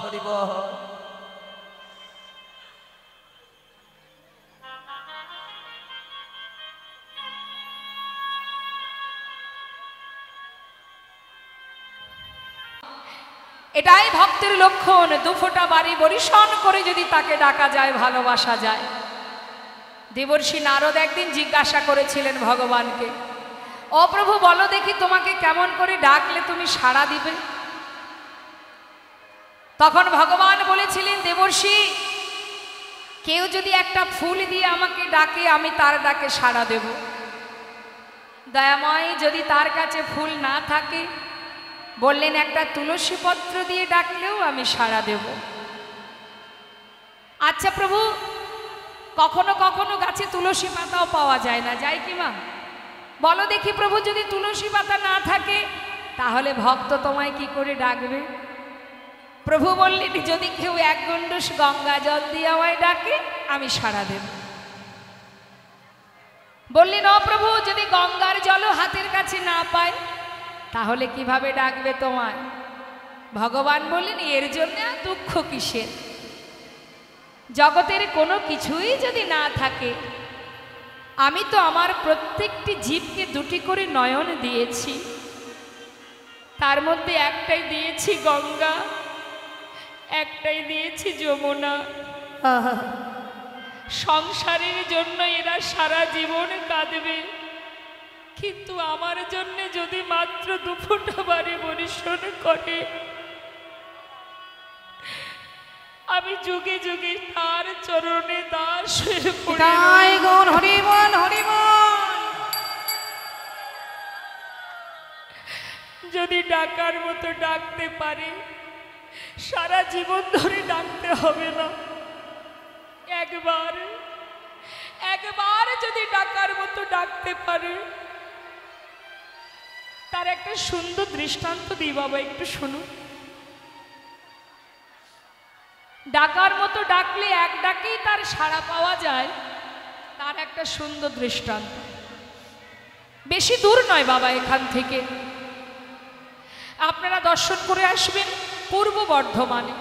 হরি বল। এটাই ভক্তের লক্ষণ, দুফোঁটা বাড়ি বরিশন করে যদি তাকে ডাকা যায়, ভালোবাসা যায়। দেবর্ষি নারদ একদিন জিজ্ঞাসা করেছিলেন ভগবানকে, ও প্রভু বলো দেখি তোমাকে কেমন করে ডাকলে তুমি সাড়া দিবে? তখন ভগবান বলেছিলেন, দেবর্ষি কেউ যদি একটা ফুল দিয়ে আমাকে ডাকে আমি তার ডাকে সাড়া দেব। দয়াময় যদি তার কাছে ফুল না থাকে, বললেন একটা তুলসী পত্র দিয়ে ডাকলেও আমি সাড়া দেব। আচ্ছা প্রভু, কখনো কখনো গাছে তুলসী পাতাও পাওয়া যায় না, যায় কি মা? বলো দেখি প্রভু যদি তুলসী পাতা না থাকে তাহলে ভক্ত তোমায় কি করে ডাকবে? প্রভু বললেন, যদি কেউ এক গণ্ডুষ গঙ্গা জল দিয়ে আমায় ডাকে আমি সাড়া দেব। বললেন, ও প্রভু যদি গঙ্গার জলও হাতের কাছে না পায় তাহলে কিভাবে ডাকবে তোমায়? ভগবান বললেন, এর জন্য দুঃখ কিসের? জগতের কোনো কিছুই যদি না থাকে, আমি তো আমার প্রত্যেকটি জীবকে দুটি করে নয়ন দিয়েছি, তার মধ্যে একটাই দিয়েছি গঙ্গা, একটাই দিয়েছি যমুনা। সংসারের জন্য এরা সারা জীবন কাঁদবে, কিন্তু আমার জন্য যদি মাত্র দুফোঁটা বাড়ি বরিশন করে, আমি যুগে যুগে তার চরণে দাস হয়ে পড়ি। যদি ডাকার মতো ডাকতে পারে, সারা জীবন ধরে ডাকতে হবে না, একবার একবার যদি ডাকার মতো ডাকতে পারে, তার একটা সুন্দর দৃষ্টান্ত দিই বাবা, একটু শুনুন। ডাকার মতো ডাকলে এক ডাকেই তার সাড়া পাওয়া যায়, তার একটা সুন্দর দৃষ্টান্ত। বেশি দূর নয় বাবা, এখান থেকে আপনারা দর্শন করে আসবেন পূর্ব বর্ধমানে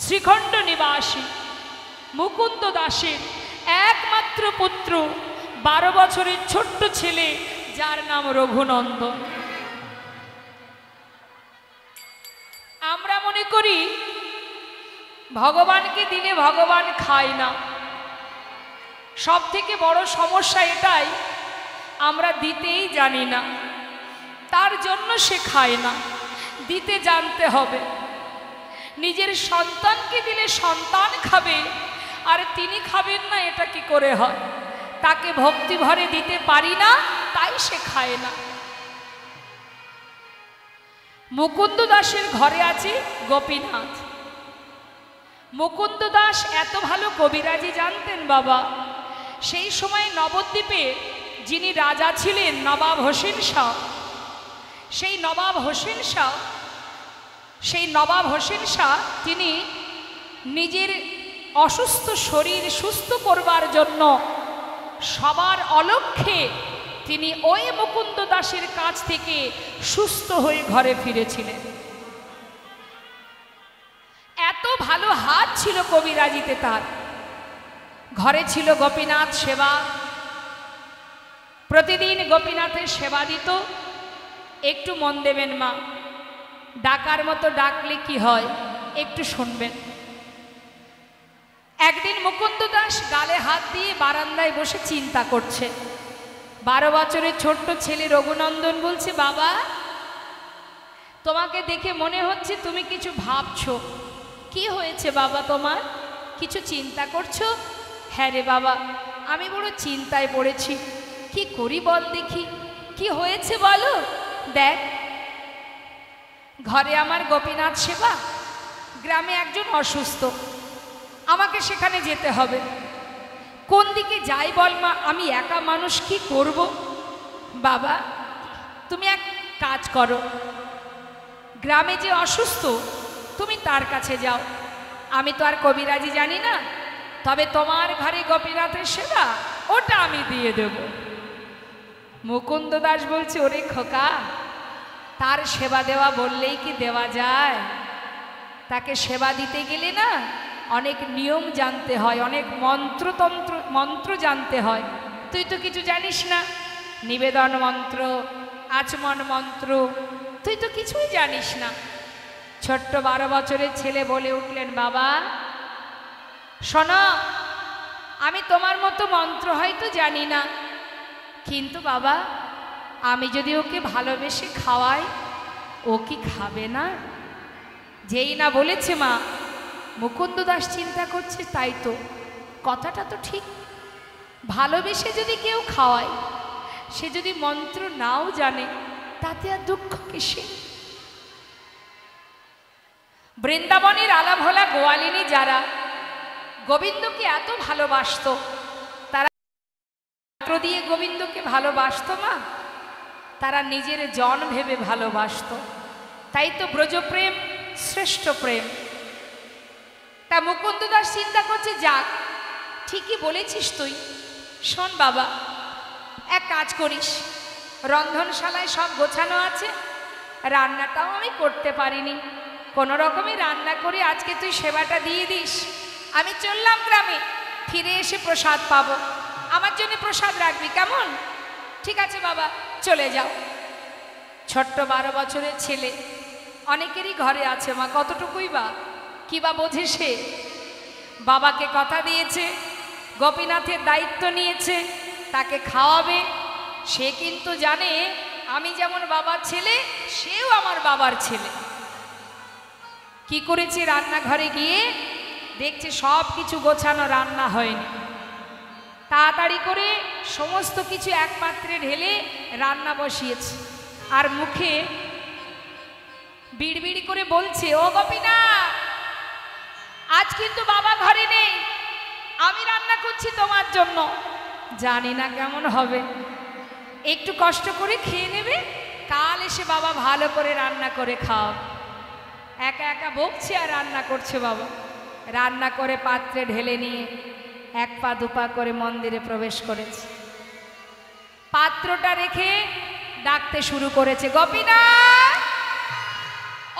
শ্রীখণ্ড নিবাসী মুকুন্দ দাসের একমাত্র পুত্র, 12 বছরের ছোট্ট ছেলে, যার নাম রঘুনন্দন। আমরা মনে করি ভগবানকে দিলে ভগবান খায় না। সব থেকে বড় সমস্যা এটাই, আমরা দিতেই জানি না, তার জন্য সে খায় না। দিতে জানতে হবে। নিজের সন্তানকে দিলে সন্তান খাবে, আর তিনি খাবেন না, এটা কি করে হয়? তাকে ভক্তি ভরে দিতে পারি না, তাই সে খায় না। মুকুন্দ দাসের ঘরে আছে গোপীনাথ। মুকুন্দ দাস এত ভালো কবিরাজি জানতেন বাবা, সেই সময় নবদ্বীপে যিনি রাজা ছিলেন নবাব হোসেন শাহ, সেই নবাব হোসেন শাহ তিনি নিজের অসুস্থ শরীর সুস্থ করবার জন্য সবার অলক্ষ্যে তিনি ওই মুকুন্দ দাসের কাছ থেকে সুস্থ হয়ে ঘরে ফিরেছিলেন। এত ভালো হাত ছিল কবিরাজিতে তার। ঘরে ছিল গোপীনাথ সেবা, প্রতিদিন গোপীনাথের সেবা দিত। একটু মন দেবেন মা, ডাকার মতো ডাকলে কি হয় একটু শুনবেন। একদিন মুকুন্দ দাস গালে হাত দিয়ে বারান্দায় বসে চিন্তা করছে। 12 বছরের ছোট্ট ছেলে রঘুনন্দন বলছে, বাবা তোমাকে দেখে মনে হচ্ছে তুমি কিছু ভাবছো। কি হয়েছে বাবা তোমার? কিছু চিন্তা করছো? হ্যাঁ রে বাবা, আমি বড় চিন্তায় পড়েছি। কি করি বল দেখি, কি হয়েছে বলো। দেখ, ঘরে আমার গোপীনাথ সেবা, গ্রামে একজন অসুস্থ, আমাকে সেখানে যেতে হবে। কোন দিকে যাই বল মা, আমি একা মানুষ কি করব। বাবা তুমি এক কাজ করো, গ্রামে যে অসুস্থ তুমি তার কাছে যাও। আমি তো আর কবিরাজি জানি না, তবে তোমার ঘরে গোপীনাথের সেবা ওটা আমি দিয়ে দেব। মুকুন্দ দাস বলছে, ওরে খোকা, তার সেবা দেওয়া বললেই কি দেওয়া যায়? তাকে সেবা দিতে গেলে না অনেক নিয়ম জানতে হয়, অনেক মন্ত্র জানতে হয়। তুই তো কিছু জানিস না, নিবেদন মন্ত্র, আচমন মন্ত্র, তুই তো কিছুই জানিস না। ছোট্ট 12 বছরের ছেলে বলে উঠলেন, বাবা শোনো, আমি তোমার মতো মন্ত্র হয়তো জানি না, কিন্তু বাবা আমি যদি ওকে ভালোবেসে খাওয়াই, ও কি খাবে না? যেই না বলেছে মা, মুকুন্দ দাস চিন্তা করছে তাই তো, কথাটা তো ঠিক। ভালোবেসে যদি কেউ খাওয়ায়, সে যদি মন্ত্র নাও জানে, তাতে আর দুঃখ কিসে? বৃন্দাবনের আলাভোলা গোয়ালিনী যারা গোবিন্দকে এত ভালোবাসত, তারা মন্ত্র দিয়ে গোবিন্দকে ভালোবাসত না, তারা নিজের জন ভেবে ভালোবাসত। তাই তো ব্রজপ্রেম শ্রেষ্ঠ প্রেম। তা মুকুন্দ দাস চিন্তা করছে, যাক ঠিকই বলেছিস তুই। শোন বাবা, এক কাজ করিস, রন্ধনশালায় সব গোছানো আছে, রান্নাটাও আমি করতে পারিনি, কোনো রকমে রান্না করে আজকে তুই সেবাটা দিয়ে দিস। আমি চললাম গ্রামে, ফিরে এসে প্রসাদ পাবো, আমার জন্য প্রসাদ রাখবি, কেমন? ঠিক আছে বাবা, চলে যাও। ছোট্ট 12 বছরের ছেলে, অনেকেরই ঘরে আছে মা, কতটুকুই বা কি বা বোঝে সে? বাবাকে কথা দিয়েছে, গোপীনাথের দায়িত্ব নিয়েছে, তাকে খাওয়াবে। সে কিন্তু জানে আমি যেমন বাবার ছেলে, সেও আমার বাবার ছেলে। কি করেছে, রান্নাঘরে গিয়ে দেখছে সব কিছু গোছানো, রান্না হয়নি। তাড়াতাড়ি করে সমস্ত কিছু এক পাত্রে ঢেলে রান্না বসিয়েছে, আর মুখে বিড়বিড়ি করে বলছে, ও গোপীনাথ, আজ কিন্তু বাবা ঘরে নেই, আমি রান্না করছি তোমার জন্য। জানি না কেমন হবে, একটু কষ্ট করে খেয়ে নেবে, কাল এসে বাবা ভালো করে রান্না করে খাও। একা একা বকছে আর রান্না করছে বাবা। রান্না করে পাত্রে ঢেলে নিয়ে 1 পা 2 পা করে মন্দিরে প্রবেশ করেছে। পাত্রটা রেখে ডাকতে শুরু করেছে, গোপীনাথ,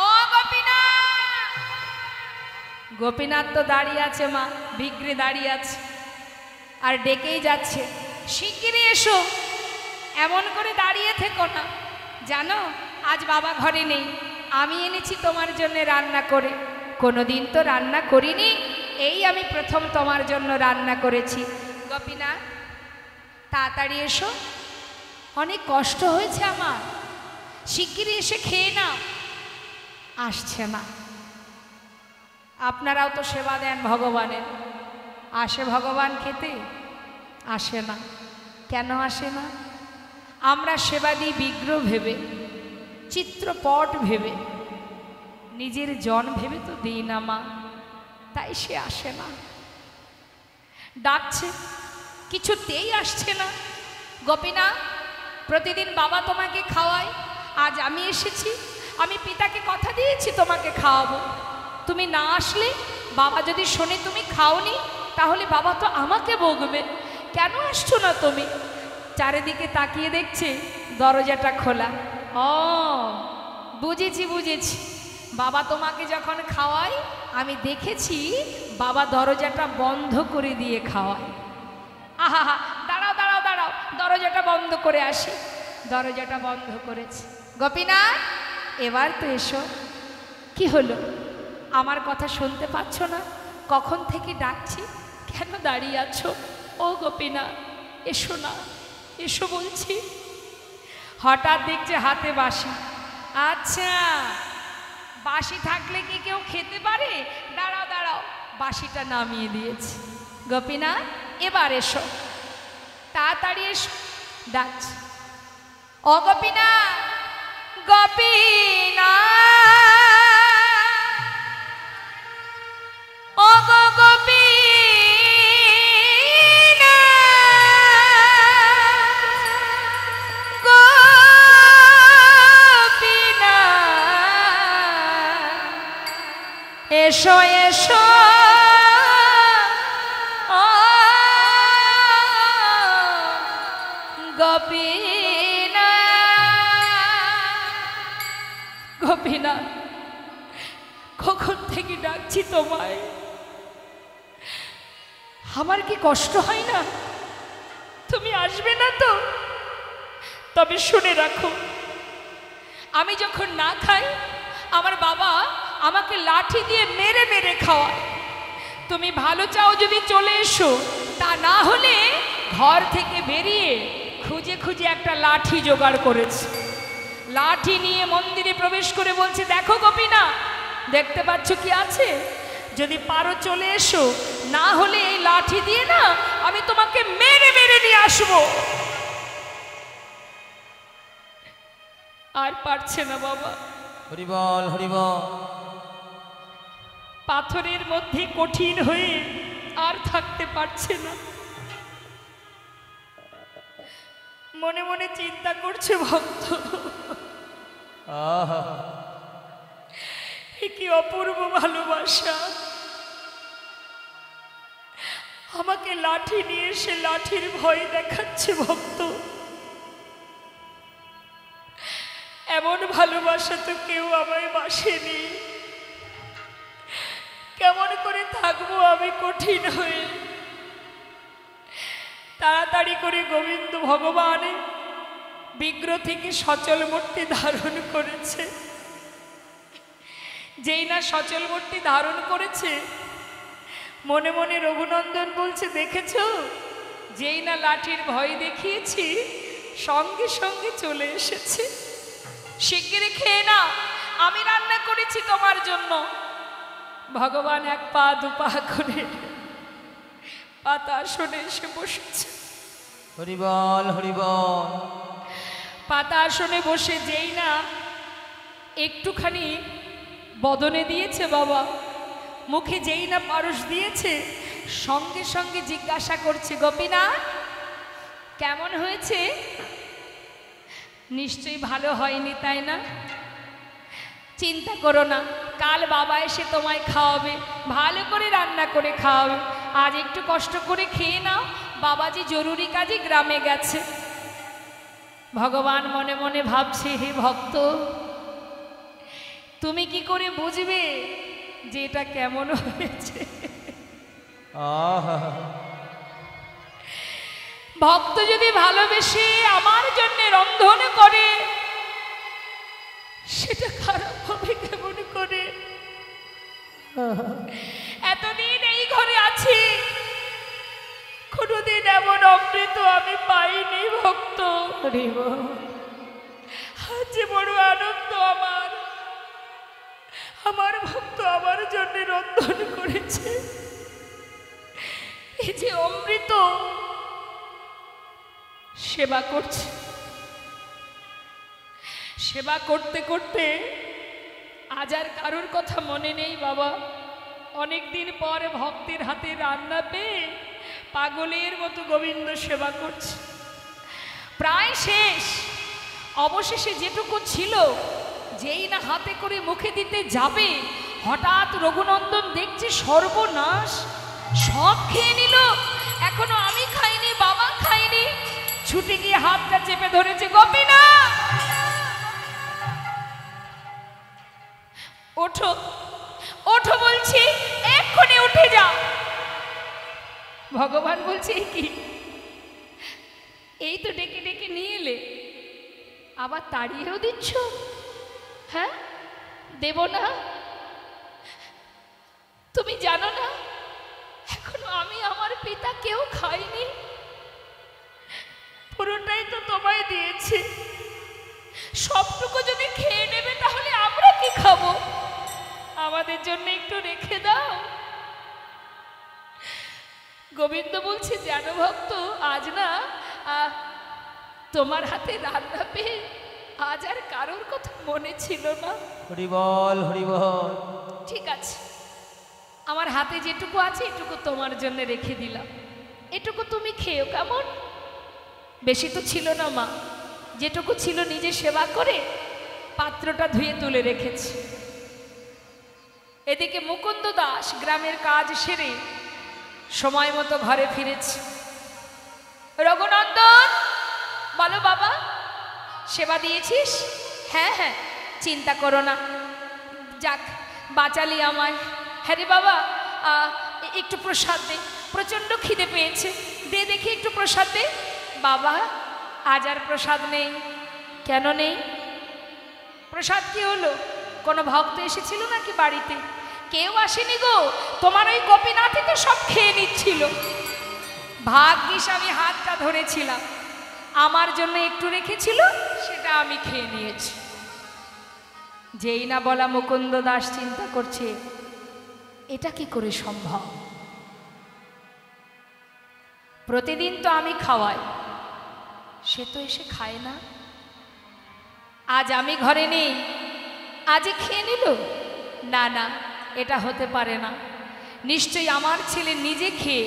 ও গোপীনাথ। গোপীনাথ তো দাঁড়িয়ে আছে মা, বিগ্রে দাঁড়িয়ে আছে, আর ডেকেই যাচ্ছে, শিগগিরই এসো, এমন করে দাঁড়িয়ে থেকো না, জানো আজ বাবা ঘরে নেই, আমি এনেছি তোমার জন্য রান্না করে, কোনোদিন তো রান্না করিনি, এই আমি প্রথম তোমার জন্য রান্না করেছি। গোপীনাথ তাড়াতাড়ি এসো, অনেক কষ্ট হয়েছে আমার, শিগগিরই এসে খেয়ে নাও। আসছে না। আপনারাও তো সেবা দেন ভগবানের, আসে ভগবান খেতে? আসে না। কেন আসে না? আমরা সেবা দিই বিগ্রহ ভেবে, চিত্রপট ভেবে, নিজের জন ভেবে তো দিই না মা, তাই সে আসে না। ডাকছে, কিছুতেই আসছে না। গোপীনাথ, প্রতিদিন বাবা তোমাকে খাওয়ায়, আজ আমি এসেছি, আমি পিতাকে কথা দিয়েছি তোমাকে খাওয়াবো, তুমি না আসলে বাবা যদি শোনে তুমি খাওনি, তাহলে বাবা তো আমাকে বকবে, কেন আসছো না তুমি? চারিদিকে তাকিয়ে দেখছে দরজাটা খোলা। ও বুঝেছি বুঝেছি, বাবা তোমাকে যখন খাওয়ায় আমি দেখেছি বাবা দরজাটা বন্ধ করে দিয়ে খাওয়ায়। আহা হা, দাঁড়াও দাঁড়াও দাঁড়াও, দরজাটা বন্ধ করে আসি। দরজাটা বন্ধ করেছে। গোপীনাথ, এবার তো এসো। কি হলো, আমার কথা শুনতে পাচ্ছ না? কখন থেকে ডাকছি, কেন দাঁড়িয়ে আছো? ও গোপীনাথ, এসো না, এসো বলছি। হঠাৎ দেখছে হাতে বাঁশি। আচ্ছা, বাঁশি থাকলে কি কেউ খেতে পারে? দাঁড়াও দাঁড়াও, বাঁশিটা নামিয়ে দিয়েছি। গোপীনাথ, এবার এসো, তাড়াতাড়ি এসো, ডাকছি। ও গোপীনাথ, গোপীনাথ, ও গো গোপীনাথ, গোপীনাথ, এসো এসো, গোপীনাথ, কখন থেকে দিচ্ছি তোমায়, আমার কি কষ্ট হয় না? তুমি আসবে না তো? তবে শুনে রাখো, আমি যখন না খাই আমার বাবা আমাকে লাঠি দিয়ে মেরে মেরে খাওয়ায়। তুমি ভালো চাও যদি চলে এসো, তা না হলে ঘর থেকে বেরিয়ে খুঁজে খুঁজে একটা লাঠি জোগাড় করেছে। লাঠি নিয়ে মন্দিরে প্রবেশ করে বলছে, দেখো গোপীনা, দেখতে পাচ্ছ কি আছে? যদি পারো চলে এসো, না হলে এই লাঠি দিয়ে না আমি তোমাকে মেরে মেরে নিয়ে আসবো। আর পারছে না বাবা। হরি বল, হরি বল। পাথরের মধ্যে কঠিন হয়ে আর থাকতে পারছে না। মনে মনে চিন্তা করছে ভক্ত, কি অপূর্ব ভালোবাসা। আমাকে লাঠি নিয়ে এসে লাঠির ভয় দেখাচ্ছে ভক্ত। এমন ভালোবাসা তো কেউ আমায় বাসেনি। কেমন করে থাকবো আমি কঠিন হয়ে? তাড়াতাড়ি করে গোবিন্দ ভগবান বিগ্রহ থেকে সচল মূর্তি ধারণ করেছে। যেই না সচল মূর্তি ধারণ করেছে, মনে মনে রঘুনন্দন বলছে, দেখেছো, যেই না লাঠির ভয় দেখিয়েছি সঙ্গে সঙ্গে চলে এসেছে। শিগগিরই খেয়ে না, আমি রান্না করেছি তোমার জন্য। ভগবান এক পা দুপা করে পাতা আসনে এসে বসেছে। হরি বল, হরি বল। পাতা আসনে বসে যেই না একটুখানি বদনে দিয়েছে বাবা, মুখে যেই না পারস দিয়েছে, সঙ্গে সঙ্গে জিজ্ঞাসা করছে, গোপীনাথ কেমন হয়েছে? নিশ্চয়ই ভালো হয়নি, তাই না? চিন্তা করো না, কাল বাবা এসে তোমায় খাওয়াবে, ভালো করে রান্না করে খাওয়াবে। আজ একটু কষ্ট করে খেয়ে নাও, বাবাজি জরুরি কাজে গ্রামে গেছে। ভগবান মনে মনে ভাবছে, হে ভক্ত, তুমি কি করে বুঝবে যে এটা কেমন হয়েছে? ভক্ত যদি ভালোবেসে আমার জন্য রন্ধন করে, সেটা খারাপ হবে কেমন করে? এতদিন এই ঘরে আছি, কোনদিন এমন অমৃত আমি পাইনি ভক্ত। আজ বড় আনন্দ আমার, আমার ভক্ত আমার জন্য রন্ধন করেছে। এই যে অমৃত সেবা করছে, সেবা করতে করতে আজ আর কারোর কথা মনে নেই বাবা। অনেক দিন পর ভক্তের হাতে রান্না পেয়ে পাগলের মতো গোবিন্দ সেবা করছে। প্রায় শেষ, অবশেষে যেটুকু ছিল, যেই না হাতে করে মুখে দিতে যাবে, হঠাৎ রঘুনন্দন দেখছে সর্বনাশ, সব খেয়ে নিল। এখনো আমি খাইনি, বাবা খাইনি। ছুটে গিয়ে হাতটা চেপে ধরেছে, গোপীনা ওঠো, ওঠো বলছি, এক্ষুনি উঠে যাও। ভগবান বলছে, কি এই তো ডেকে ডেকে নিয়ে এলে, আবার তাড়িয়েও দিচ্ছ? হ্যাঁ, দেব না? তুমি জানো না এখনো আমি আমার পিতা কেউ খাইনি, পুরোটাই তো তোমায় দিয়েছি। সবটুকু যদি খেয়ে নেবে তাহলে আমরা কি খাবো? আমাদের জন্য একটু রেখে দাও। গোবিন্দ বলছে, জানো ভক্ত, আজ না তোমার হাতে রান্না পেয়ে আজ আর কারোর কথা মনে ছিল না। হরি বল, হরি বল। ঠিক আছে, আমার হাতে যেটুকু আছে এটুকু তোমার জন্য রেখে দিলাম, এটুকু তুমি খেও। কেমন? বেশি তো ছিল না মা, যেটুকু ছিল নিজে সেবা করে পাত্রটা ধুয়ে তুলে রেখেছি। এদিকে মুকুন্দ দাস গ্রামের কাজ সেরে সময় মতো ঘরে ফিরেছে। রঘুনন্দন, বলো বাবা, সেবা দিয়েছিস? হ্যাঁ হ্যাঁ, চিন্তা করো না, যাক বাঁচালি আমায়। হ্যাঁ রে বাবা, একটু প্রসাদ দে, প্রচণ্ড খিদে পেয়েছে, দে দেখি একটু প্রসাদ দে। বাবা আজ আর প্রসাদ নেই। কেন নেই? প্রসাদ কি হলো? কোনো ভক্ত এসেছিল নাকি বাড়িতে? কেউ আসেনি গো, তোমার ওই গোপীনাথই তো সব খেয়ে নিচ্ছিল। ভাগ্যিস আমি হাতটা ধরেছিলাম, আমার জন্য একটু রেখেছিল, সেটা আমি খেয়ে নিয়েছি। যেই না বলা মুকুন্দ দাস চিন্তা করছে এটা কি করে সম্ভব? প্রতিদিন তো আমি খাওয়াই, সে তো এসে খায় না। আজ আমি ঘরে নেই, আজই খেয়ে নিল? না না, এটা হতে পারে না। নিশ্চয়ই আমার ছেলে নিজে খেয়ে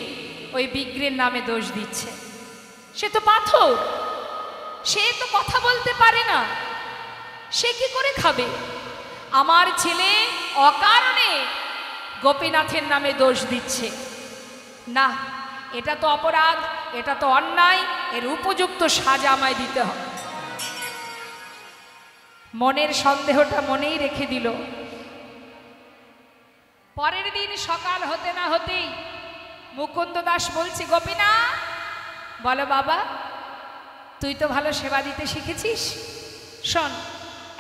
ওই বিগ্রের নামে দোষ দিচ্ছে। সে তো পাথর, সে তো কথা বলতে পারে না, সে কি করে খাবে? আমার ছেলে অকারণে গোপীনাথের নামে দোষ দিচ্ছে। না, এটা তো অপরাধ, এটা তো অন্যায়, এর উপযুক্ত সাজা আমায় দিতে হবে। মনের সন্দেহটা মনেই রেখে দিল। পরের দিন সকাল হতে না হতেই মুকুন্দ দাস বলছে, গোপীনাথ। বলো বাবা, তুই তো ভালো সেবা দিতে শিখেছিস। শোন,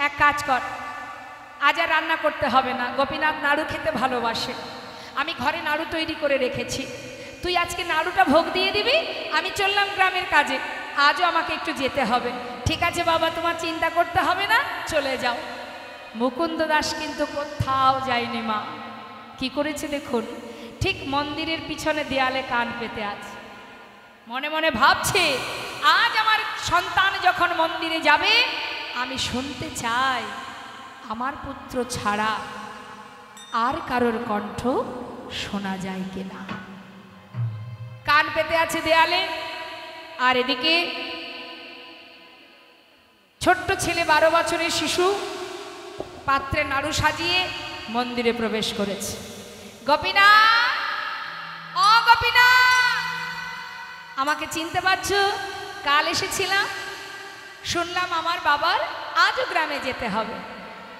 এক কাজ কর, আজ আর রান্না করতে হবে না। গোপীনাথ নাড়ু খেতে ভালোবাসে, আমি ঘরে নাড়ু তৈরি করে রেখেছি। তুই আজকে নাড়ুটা ভোগ দিয়ে দিবি, আমি চললাম গ্রামের কাজে। আজও আমাকে একটু যেতে হবে। ঠিক আছে বাবা, তোমার চিন্তা করতে হবে না, চলে যাও। মুকুন্দ দাস কিন্তু কোথাও যায়নি মা। কি করেছে দেখুন, ঠিক মন্দিরের পিছনে দেয়ালে কান পেতে আছে, মনে মনে ভাবছে আজ আমার সন্তান যখন মন্দিরে যাবে, আমি শুনতে চাই আমার পুত্র ছাড়া আর কারোর কণ্ঠ শোনা যায় কিনা। কান পেতে আছে দেয়ালে, আর এদিকে ছোট্ট ছেলে 12 বছরের শিশু পাত্রে নাড়ু সাজিয়ে মন্দিরে প্রবেশ করেছে। গোপীনাথ, ও গোপীনাথ, আমাকে চিনতে পারছো? কাল এসেছিলাম, শুনলাম আমার বাবার আজও গ্রামে যেতে হবে,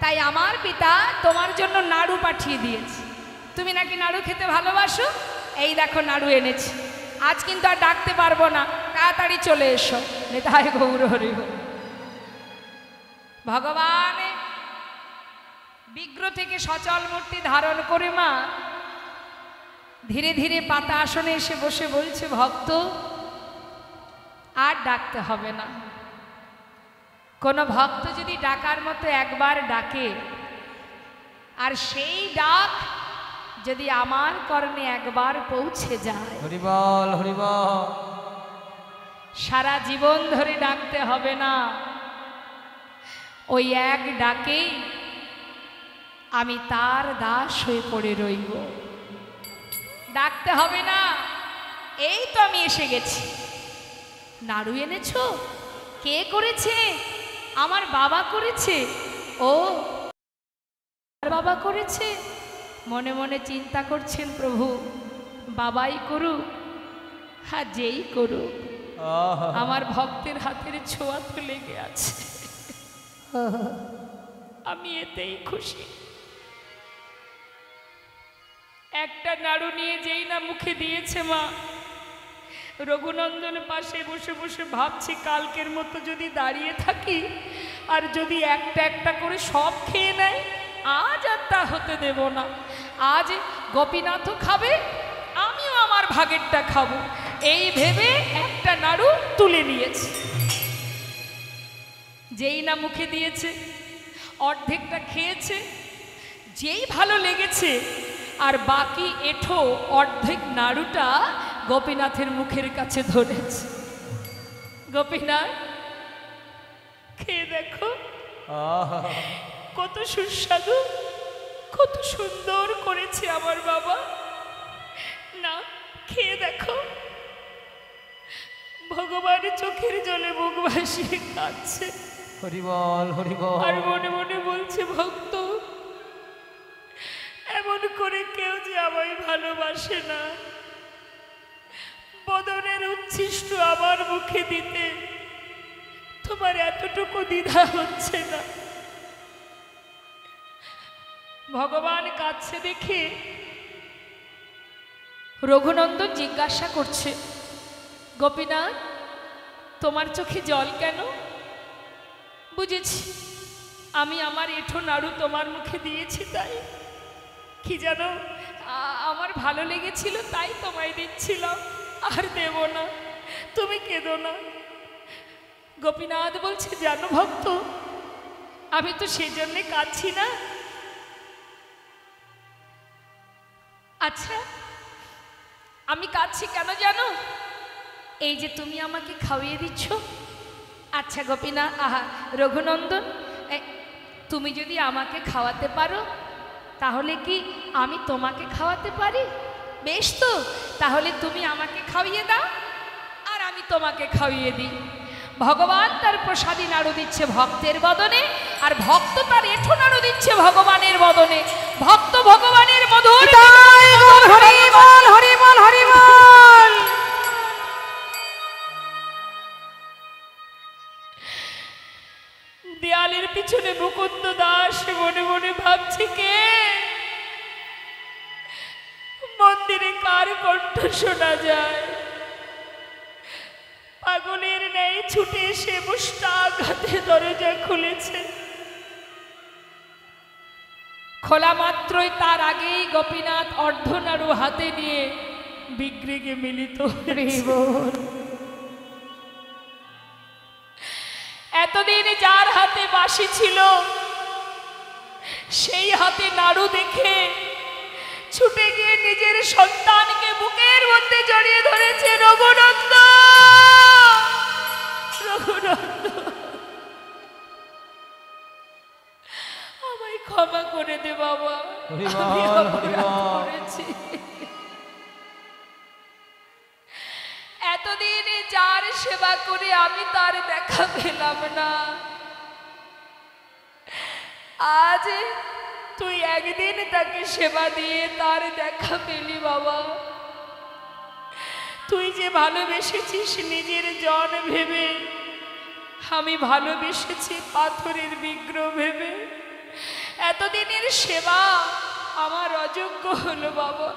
তাই আমার পিতা তোমার জন্য নাড়ু পাঠিয়ে দিয়েছে। তুমি নাকি নাড়ু খেতে ভালোবাসো, এই দেখো নাড়ু এনেছি। আজ কিন্তু আর ডাকতে পারবো না, তাড়াতাড়ি চলে এসো। নিতাই গৌর হরি হরি। ভগবান বিগ্রহ থেকে সচল মূর্তি ধারণ করে মা ধীরে ধীরে পাতা আসনে এসে বসে বলছে, ভক্ত আর ডাকতে হবে না। কোনো ভক্ত যদি ডাকার মতো একবার ডাকে, আর সেই ডাক যদি আমার কর্ণে একবার পৌঁছে যায়, হরি বল হরি বল, সারা জীবন ধরে ডাকতে হবে না। ওই এক ডাকেই আমি তার দাস হয়ে পড়ে রইব। ডাকতে হবে না। এই তো আমি এসে গেছি। নাড়ু এনেছো? কে করেছে? আমার বাবা করেছে। ও, বাবা করেছে। মনে মনে চিন্তা করছেন, প্রভু বাবাই করুক, হ্যাঁ যেই করুক, আমার ভক্তের হাতের ছোঁয়া তো লেগে আছে, আমি এতেই খুশি। একটা নাড়ু নিয়ে যেই না মুখে দিয়েছে মা, রঘুনন্দন পাশে বসে বসে ভাবছি, কালকের মতো যদি দাঁড়িয়ে থাকি আর যদি একটা একটা করে সব খেয়ে নেয়, আজ আর তা হতে দেব না। আজ গোপীনাথও খাবে, আমিও আমার ভাগেরটা খাবো, এই ভেবে একটা নাড়ু তুলে নিয়েছি। যেই না মুখে দিয়েছে, অর্ধেকটা খেয়েছে, যেই ভালো লেগেছে, আর বাকি এঁঠো অর্ধেক নাড়ুটা গোপীনাথের মুখের কাছে ধরেছে। গোপীনাথ খেয়ে দেখো, কত সুস্বাদু, কত সুন্দর করেছে আমার বাবা। না, খেয়ে দেখো। ভগবান চোখের জলে মুখ ভাসিয়ে কাঁদছে। হরি বল হরি বল। আর মনে মনে বলছে, ভক্ত এমন করে কেউ যে আমায় ভালোবাসে না। বদনের উচ্ছিষ্ট আমার মুখে দিতে তোমার এতটুকু দ্বিধা হচ্ছে না। ভগবান কাছে দেখে রঘুনন্দন জিজ্ঞাসা করছে, গোপীনাথ তোমার চোখে জল কেন? বুঝেছি আমি আমার এঁঠো নাড়ু তোমার মুখে দিয়েছি, তাই কি জানো আমার ভালো লেগেছিল তাই তোমায় দিচ্ছিলাম, আর দেব না, তুমি কেঁদো না। গোপীনাথ বলছে, জানো ভক্ত আমি তো সেজন্যে কাঁদছি না। আচ্ছা আমি কাঁদছি কেন জানো? এই যে তুমি আমাকে খাওয়িয়ে দিচ্ছ। আচ্ছা গোপীনাথ, রঘুনন্দন, তুমি যদি আমাকে খাওয়াতে পারো তাহলে কি আমি তোমাকে খাওয়াতে পারি? বেশ তো, তাহলে তুমি আমাকে খাওয়িয়ে দাও আর আমি তোমাকে খাওয়িয়ে দিই। ভগবান তার প্রসাদী নাড়ু দিচ্ছে ভক্তের বদনে, আর ভক্ত তার এঁঠো নাড়ু দিচ্ছে ভগবানের বদনে। ভক্ত ভগবানের মধুর দেয়ালের পিছনে মুকুন্দ দাস মনে মনে ভাবছে, কে মন্দিরে কার কণ্ঠ শোনা যায়? পাগলের ন্যায় ছুটে এসে মুষ্টাঘাতে দরজা খুলেছে। খোলা মাত্রই তার আগেই গোপীনাথ অর্ধনাড়ু হাতে নিয়ে বিগ্রেগে মিলিত হয়েছে। এতদিন যার হাতে বাঁশি ছিল সেই হাতে নাড়ু দেখে ছুটে গিয়ে নিজের সন্তানকে বুকের মধ্যে জড়িয়ে ধরেছে। রঘুনন্দন, রঘুনন্দন আমায় ক্ষমা করে দে বাবা, আমি অপরাধ করেছি। এতদিন যার সেবা করে আমি তার দেখা পেলাম না, আজ তুই একদিন তাকে সেবা দিয়ে তার দেখা পেলি বাবা। তুই যে ভালোবেসেছিস নিজের জন ভেবে, আমি ভালোবেসেছি পাথরের বিগ্রহ ভেবে। এতদিনের সেবা আমার অযোগ্য হলো বাবা,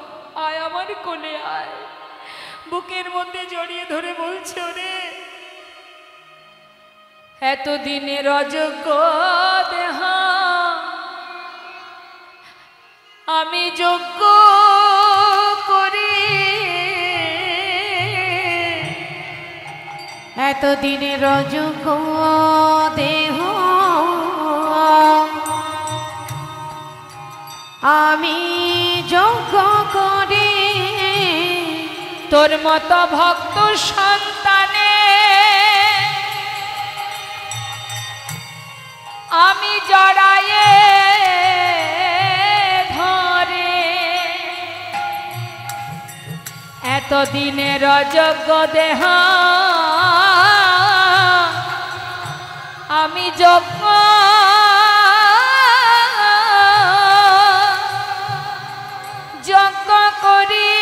আয় আমার কোলে আয়। বুকের মধ্যে জড়িয়ে ধরে বলছে, ওরে এতদিনের অযোগ্য দেহা আমি যোগ্য করি, এতদিনের অযোগ্য দেহ আমি যোগ্য করি। তোর মতো ভক্ত সন্তানে আমি জড়ায়ে ধরে, এতদিনের অযোগ্য দেহ আমি যোগ্য যজ্ঞ করি।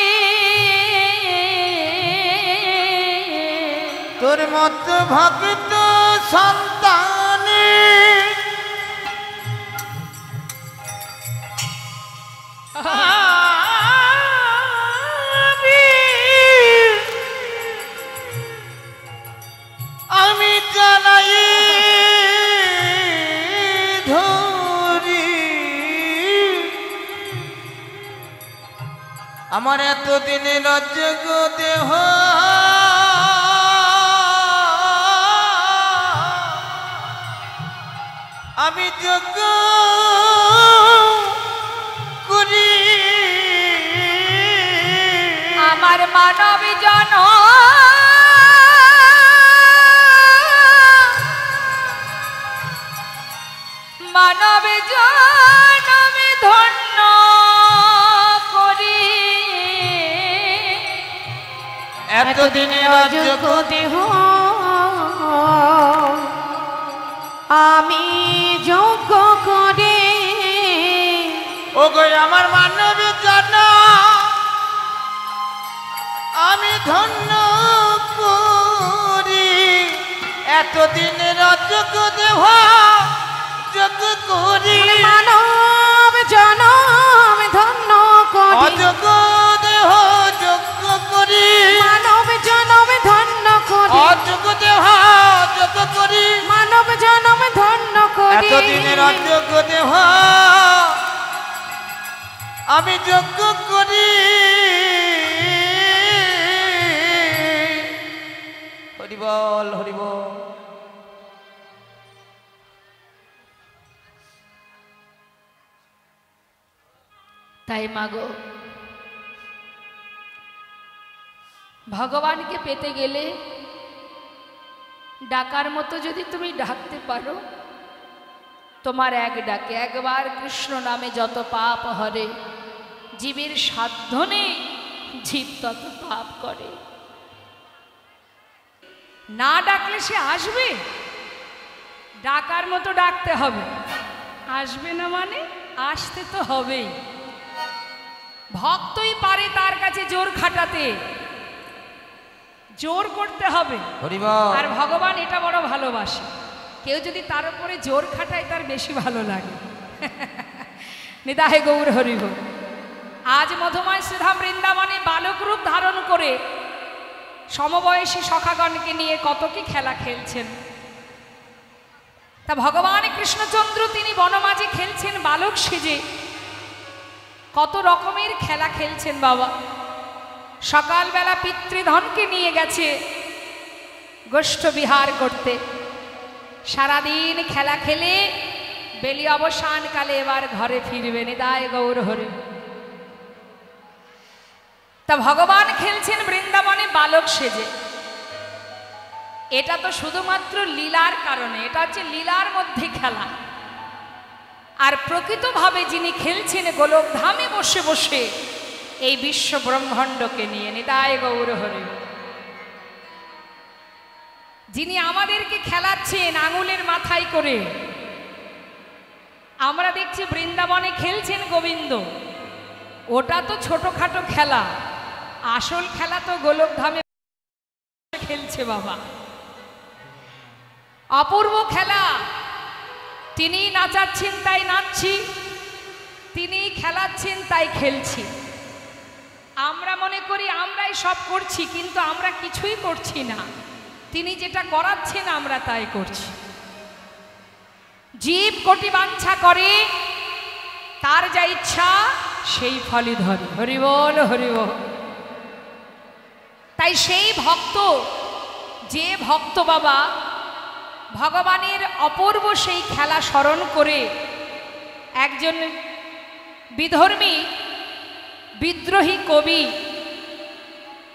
তোর মত ভক্ত সন্তানে আমি জানাই ধরি। আমার এতদিনের অযোগ্য দেহ আমি যোগ্য করি। আমার মানব জন মানব জন আমি ধন্য করি। এতদিনের অযোগ্য দেহ আমি যোগ্য করে। ও গো আমার মানব জন আমি ধন্য করি। এতদিনের অযোগ্য দেহ যোগ্য করি। মানব জন অযোগ্য দেহ আমি যোগ্য করি। হরি বল হরি বল। তাই মাগো, ভগবানকে পেতে গেলে ডাকার মতো যদি তুমি ডাকতে পারো, তোমার এক ডাকে একবার কৃষ্ণ নামে যত পাপ হরে, জীবের সাধ্য নেই জীব তত পাপ করে। না ডাকলে সে আসবে? ডাকার মতো ডাকতে হবে। আসবে না মানে আসতে তো হবেই। ভক্তই পারে তার কাছে জোর খাটাতে, জোর করতে হবে। আর ভগবান এটা বড় ভালোবাসে, কেউ যদি তার উপরে জোর খাটায় তার বেশি ভালো লাগে। নিতাই গৌর হরি বল। আজ মধুময় শ্রীধাম বৃন্দাবনে বালক রূপ ধারণ করে সমবয়সী সখাগণকে নিয়ে কত কি খেলা খেলছেন। তা ভগবান কৃষ্ণচন্দ্র তিনি বনমাঝে খেলছেন বালক সেজে, কত রকমের খেলা খেলছেন বাবা। সকালবেলা পিতৃধনকে নিয়ে গেছে গোষ্ঠ বিহার করতে, সারাদিন খেলা খেলে বেলি অবসানকালে এবার ঘরে ফিরবে। নিতাই গৌর হরি। তা ভগবান খেলছেন বৃন্দাবনে বালক সেজে। এটা তো শুধুমাত্র লীলার কারণে, এটা হচ্ছে লীলার মধ্যে খেলা। আর প্রকৃতভাবে যিনি খেলছেন গোলকধামে বসে বসে এই বিশ্ব ব্রহ্মাণ্ডকে নিয়ে। নিতাই গৌর হরি। যিনি আমাদেরকে খেলাচ্ছেন আঙুলের মাথায় করে। আমরা দেখছি বৃন্দাবনে খেলছেন গোবিন্দ, ওটা তো ছোটখাটো খেলা। আসল খেলা তো গোলকধামে খেলছে বাবা। অপূর্ব খেলা। তিনি নাচাচ্ছেন তাই নাচছি, তিনি খেলাচ্ছেন তাই খেলছি। আমরা মনে করি আমরাই সব করছি, কিন্তু আমরা কিছুই করছি না। তিনি যেটা করাচ্ছেন আমরা তাই করছি। জীব কোটি বাঞ্ছা করে, তার যা ইচ্ছা সেই ফলই ধরে। হরি বল হরি বল। তাই সেই ভক্ত, যে ভক্ত বাবা ভগবানের অপূর্ব সেই খেলা স্মরণ করে, একজন বিধর্মী বিদ্রোহী কবি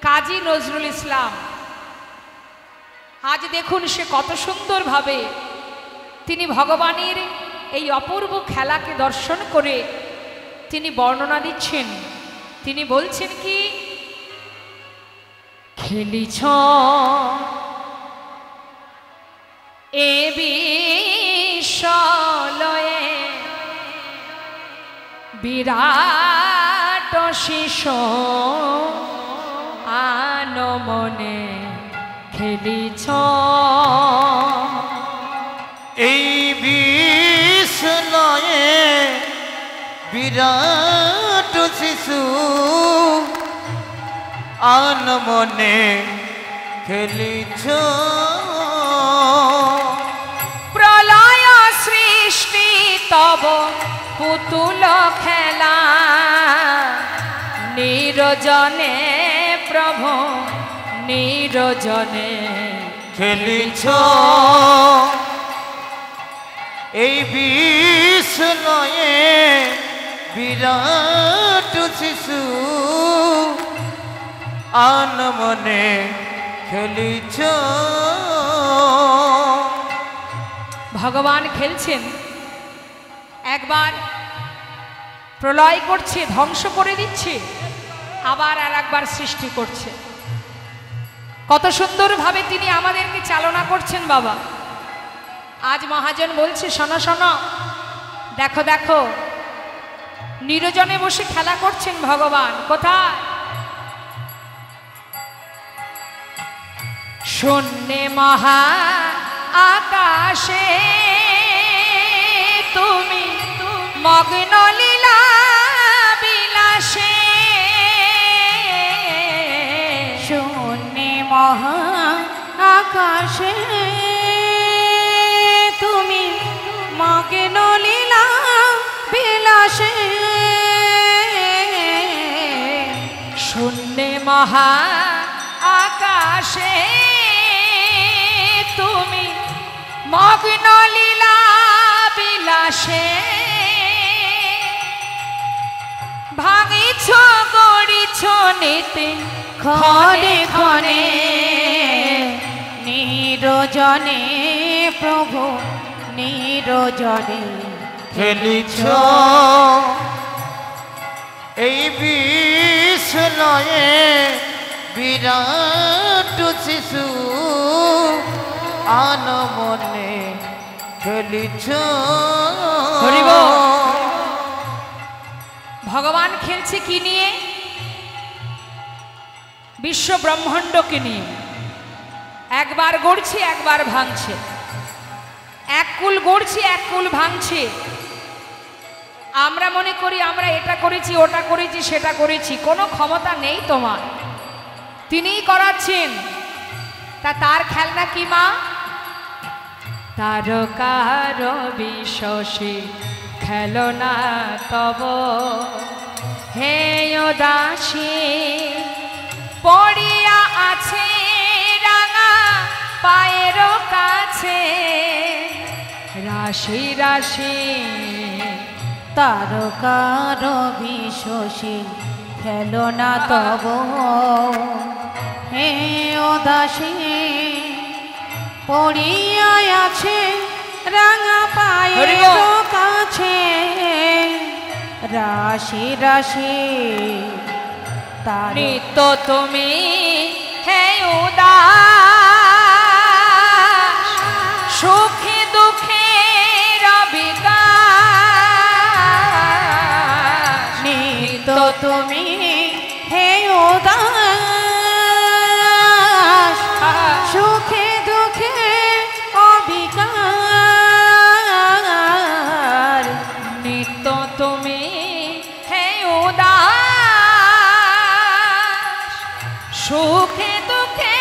কাজী নজরুল ইসলাম, আজ দেখুন সে কত সুন্দরভাবে তিনি ভগবানের এই অপূর্ব খেলাকে দর্শন করে তিনি বর্ণনা দিচ্ছেন। তিনি বলছেন কি, খেলিছ এ বিশ্বলয়ে বিরাট শিশু আনমনে খেলিছ এই বিশ্বলয়ে বিরাট শিশু আনমনে খেলিছ। প্রলয় সৃষ্টি তব পুতুল খেলা নিরজনে প্রভু নিরজনে খেলিছ এই বিশ্বলয়ে বিরাট শিশু আনমনে খেলিছ। ভগবান খেলছেন, একবার প্রলয় করছে, ধ্বংস করে দিচ্ছে, আবার আর একবার সৃষ্টি করছে। কত সুন্দরভাবে তিনি আমাদেরকে চালনা করছেন বাবা। আজ মহাজন বলছে, শোনো শোনো, দেখো দেখো, নিরজনে বসে খেলা করছেন ভগবান। কোথায়? শূন্যে মহা আকাশে তুমি মগ্ন লীলা বিলাসে। শূন্যে মহা আকাশে তুমি মগ্ন লীলা মহা আকাশে তুমি মগ্ন লীলা বিলাসে ভাঙিছ গড়িছ নিতে ক্ষণে ক্ষণে নিরজনে প্রভু নিরজনে খেলিছ এই বিষ্ণয়ে বিরাট শিশু আনমনে খেলিছ। হরি বল। ভগবান খেলছে কি নিয়ে? বিশ্ব ব্রহ্মাণ্ডকে নিয়ে। একবার গড়ছে একবার ভাঙছে, এক কুল গড়ছে এক কুল ভাঙছে। আমরা মনে করি আমরা এটা করেছি ওটা করেছি সেটা করেছি, কোনো ক্ষমতা নেই তোমার, তিনিই করাচ্ছেন। তা তার খেলনা কি মা? তারকার বিশ্বসী খেলনা তব হে দাসী পড়িয়া আছে রাঙা পায়ের কাছে রাশি রাশি। তারকার বিশ্বসী খেলনা তব হে দাসী পড়িয়া আছে রাঙা পায়ের কাছে রাশি রাশি। নিত্য তুমি হে উদাস সুখে দুঃখে বিকাশ। নিত্য তুমি হে উদাস সুখে দুঃখে অবিকার। নিত্য তুমি হে উদাস সুখে দুঃখে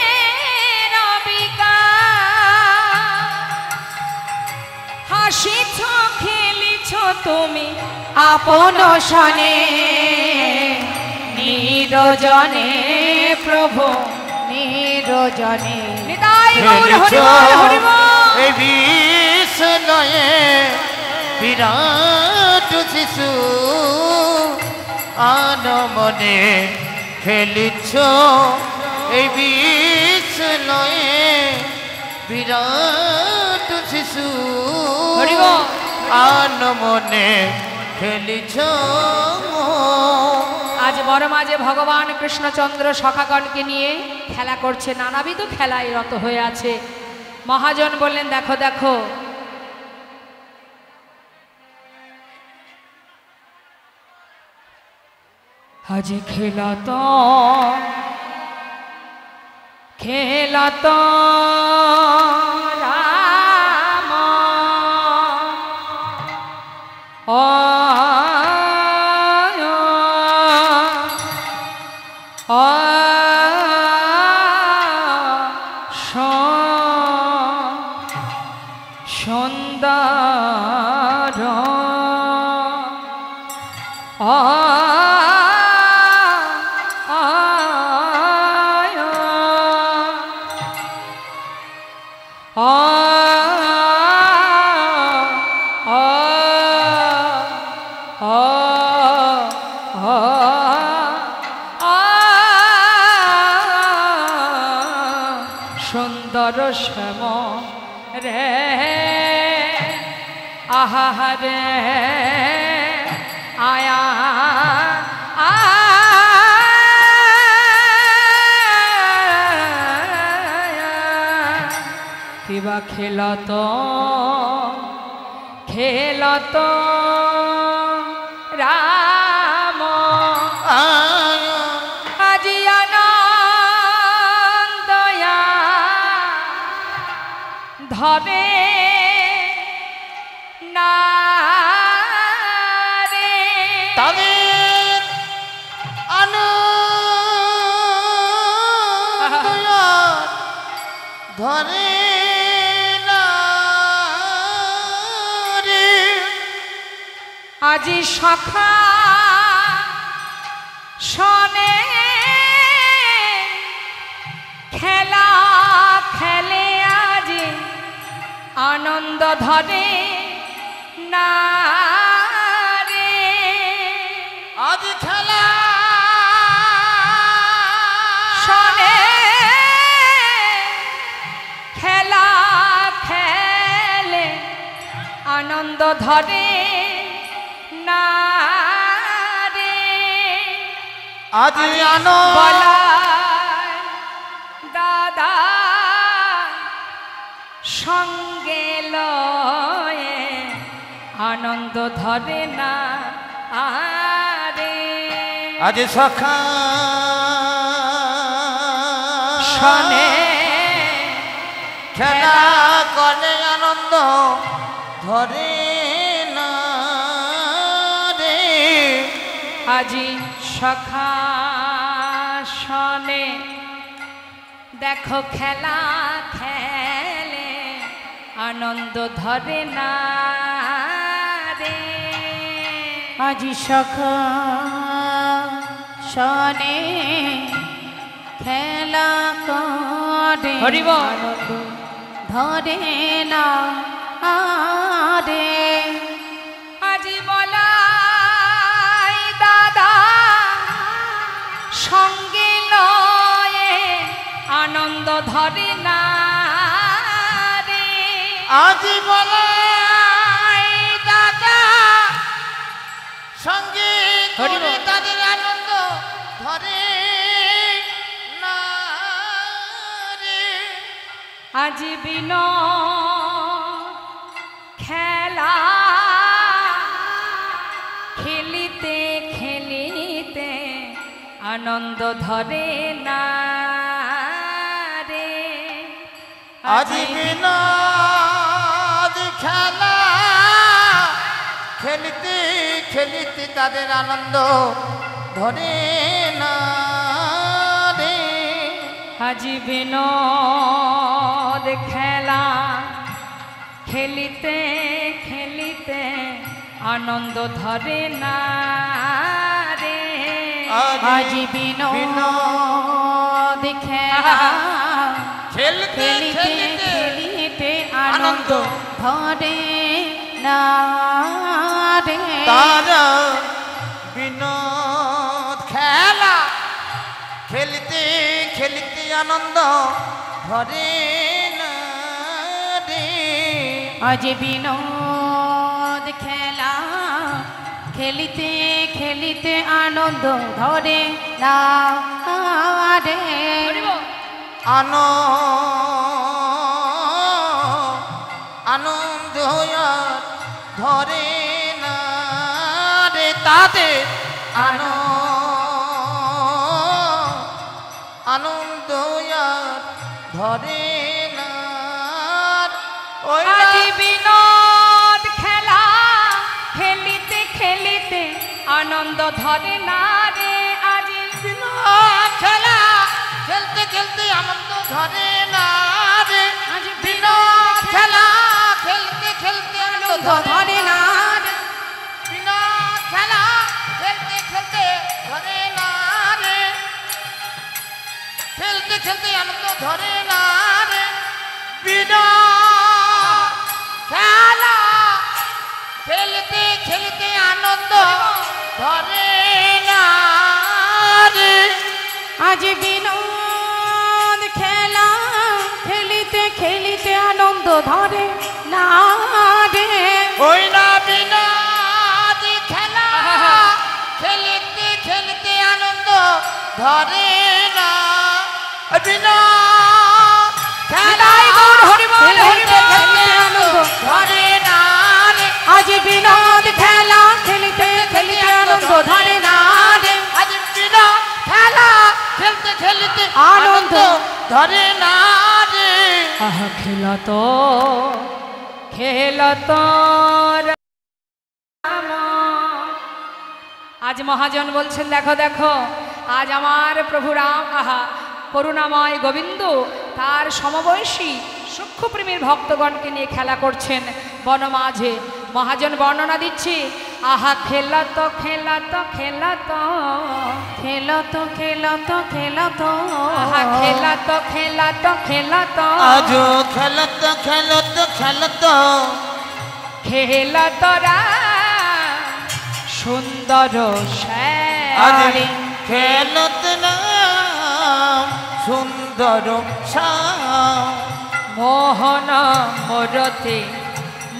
হাসিছ খেলিছ তুমি আপন সনে নিরজনে প্রভু নিরজনে। নিতাই গৌর হরি বল হরি বল। এই বিষ্ণয়ে বিরাট শিশু আনমনে খেলিছ এই বিষ্ণয়ে বিরাট শিশু হরি বল। আনমনে খেলিছ। আজ বড় মাঝে ভগবান কৃষ্ণচন্দ্র সখাগণকে নিয়ে খেলা করছে, নানাবিধ খেলায় রত হয়ে আছে। মহাজন বললেন দেখো দেখো আজ খেলা তো রাম ও সুন্দর সুন্দর শ্যাম রে আহা রে আয়া কিবা খেলত রাম আজি আনন্দয়া ধরে না রে তাদের ধরে না রে। আজি সখা সনে খেলা খেলে আজ আনন্দ ধরে না রে। আজ খেলা শোনে খেলা খেলে আনন্দ ধরে না রে। আজ আনো বলাই দাদা সঙ্গে লয়ে আনন্দ ধরে না আরে। আজ সখা শোনে খেলা করে আনন্দ ধরে না রে। আজি সখা শোনে দেখো খেলা খেলে আনন্দ ধরে না রে। আজি সখা শোনে খেলা করে হরি বল। আনন্দ ধরে না আরে। আজি বলাই দাদা সঙ্গে লয়ে আনন্দ ধরে না রে। আজ বলাই দাদা সঙ্গে হরি করে বল। তাদের আনন্দ ধরে না রে। আজ বিন খেলা খেলিতে খেলিতে আনন্দ ধরে না রে। আজ বিনোদ খেলা খেলিতে খেলিতে তাদের আনন্দ ধরে না রে। আজ বিনোদ খেলা খেলিতে খেলিতে আনন্দ ধরে না রে। আজি বিনোদ খেলা খেলতে খেলিতে খেলিতে খেলিতে আনন্দ ধরে না রে। তারা বিনোদ খেলা খেলিতে খেলিতে আনন্দ ধরে না রে। আজ বিনোদ খেলা খেলিতে খেলিতে আনন্দ ধরে না রে। আনন্দ ধরে না রে। তাদের আনন্দ ধরে না। ওই আজ বিনোদ খেলা খেলিতে খেলিতে আনন্দ ধরে না রে। আজ বিনোদ খেলা খেলতে খেলতে আনন্দ ধরে না রে। আজ বিনোদ খেলা খেলতে খেলতে আনন্দ ধরে না রে। বিনোদ খেলা খেলতে খেলতে ধরে না রে। খেলতে খেলতে আনন্দ ধরে না রে। বিনোদ খেলা খেলতে খেলতে আনন্দ ধরে না রে। আজ বিনোদ খেলা খেলিতে খেলিতে আনন্দ ধরে না রে। ওই না বিনোদ খেলা খেলতে খেলতে আনন্দ ধরে না। বিনোদ খেলা খেলতে খেলতে আনন্দ ধরে না রে। আজ বিনোদ খেলা খেলিতে খেলিতে আনন্দ ধরে না রে। আজ বিনোদ খেলা খেলতে খেলতে আনন্দ ধরে না রে। আহা খেলতো খেলতো রাম। আজ মহাজন বলছেন দেখো দেখো আজ আমার প্রভু রাম আহা করুণাময় গোবিন্দ তার সমবয়সী সূক্ষ্মপ্রেমীর ভক্তগণকে নিয়ে খেলা করছেন বনমাঝে। মহাজন বর্ণনা দিচ্ছে আহা খেলা তো খেলা তো খেলা তো খেলো তো খেলো তো খেলো তো আহা খেলা তো খেলা তো খেলা তো আজ খেলত খেলত খেলত খেলা তোরা সুন্দর আজ শ্যারি খেলত নাম সুন্দর শ্যাম মোহন মোরতে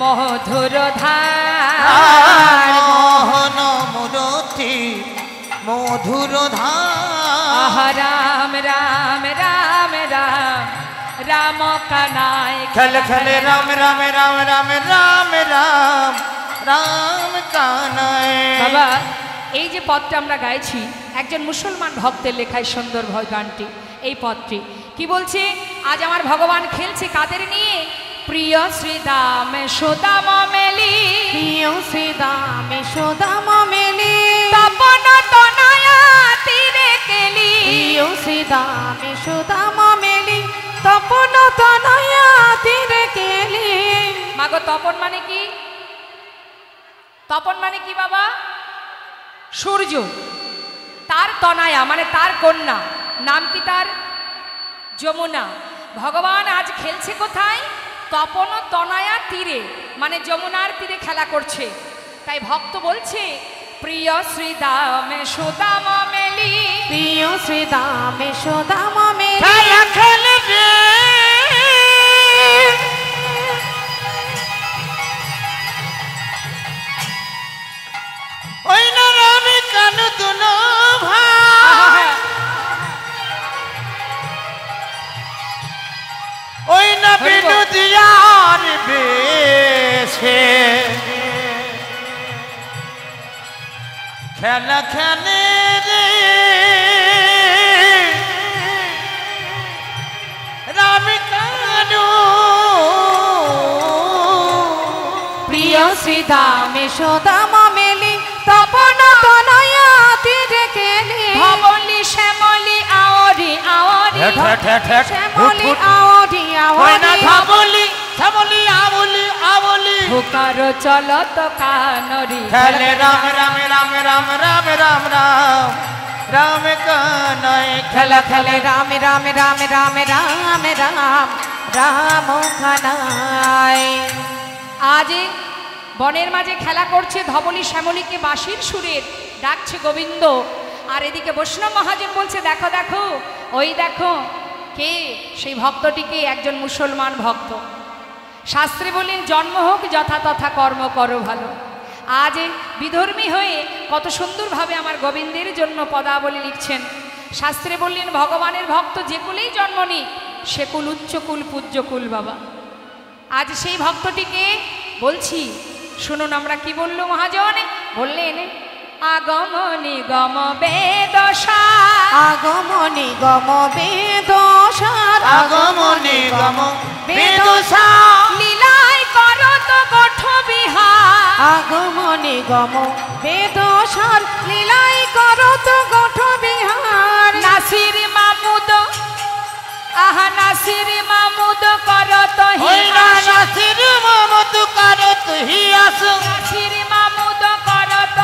মধুর ধার মোহন মূরতি মধুর ধাম রাম রাম রাম রাম রাম কানাই খেল খেলে রাম রাম রাম রাম রাম রাম রাম কানাই। বাবা এই যে পদটা আমরা গাইছি একজন মুসলমান ভক্তের লেখায় সুন্দর গানটি। এই পদটি কি বলছে? আজ আমার ভগবান খেলছে কাদের নিয়ে? প্রিয় শ্রীদাম সুদাম মেলি প্রিয় শ্রীদাম সুদাম মেলি তপন তনয়া তীরে কেলি প্রিয় শ্রীদাম সুদাম মেলি তপন তনয়া তীরে কেলি। মাগো তপন মানে কি? তপন মানে কি বাবা? সূর্য। তার তনয়া মানে তার কন্যা, নাম কি তার? যমুনা। ভগবান আজ খেলছে কোথায়? তপন তনয়া তীরে, মানে যমুনার তীরে খেলা করছে। তাই ভক্ত বলছে প্রিয় শ্রীদাম সুদাম মেলি প্রিয় শ্রীদাম সুদাম মেলি খেলা খেলবে ওই না রামে কানু দুনো ভাই ওই না বিনু দিয়ার বেশে খেলা খেলে রে রাম কানু প্রিয় শ্রীদাম সুদাম মেলি তপন তনয়া তীরে কেলি ধবলি শ্যামলি আওরি আওরি শ্যামলি আওরি ওই না আওরি ধাবলি ধাবলি আবলি আবলি হুকার চলত কানরি খেলে রাম রাম রাম রাম রাম রাম রাম রাম কানাই খেলা খেলে রাম রাম রাম রাম রাম রাম রাম খানাই। আজ বনের মাঝে খেলা করছে ধবলি শ্যামলীকে বাঁশির সুরের ডাকছে গোবিন্দ। আর এদিকে বৈষ্ণব মহাজন বলছে দেখো দেখো ওই দেখো কে? সেই ভক্তটিকে একজন মুসলমান ভক্ত। শাস্ত্রে বললেন জন্ম হোক যথা তথা কর্ম করো ভালো। আজ বিধর্মী হয়ে কত সুন্দরভাবে আমার গোবিন্দের জন্য পদাবলী লিখছেন। শাস্ত্রে বললেন ভগবানের ভক্ত যে কুলেই জন্ম নিক সে কুল উচ্চকুল পূজ্যকুল বাবা। আজ সেই ভক্তটিকে বলছি শুনুন আমরা কি বললো মহাজন? বললেন আগম নিগম বেদশা আগম নিগম বেদসার আগম নিগম বেদশা লীলাই করত গঠ বিহার আগম নিগম বেদসার লীলাই করত গঠ বিহার নাসির মামুদ আহা নাসির মামুদ করত ওই না হিয়াস নাসির মামুদ করত হিয়াস নাসির মামুদ করত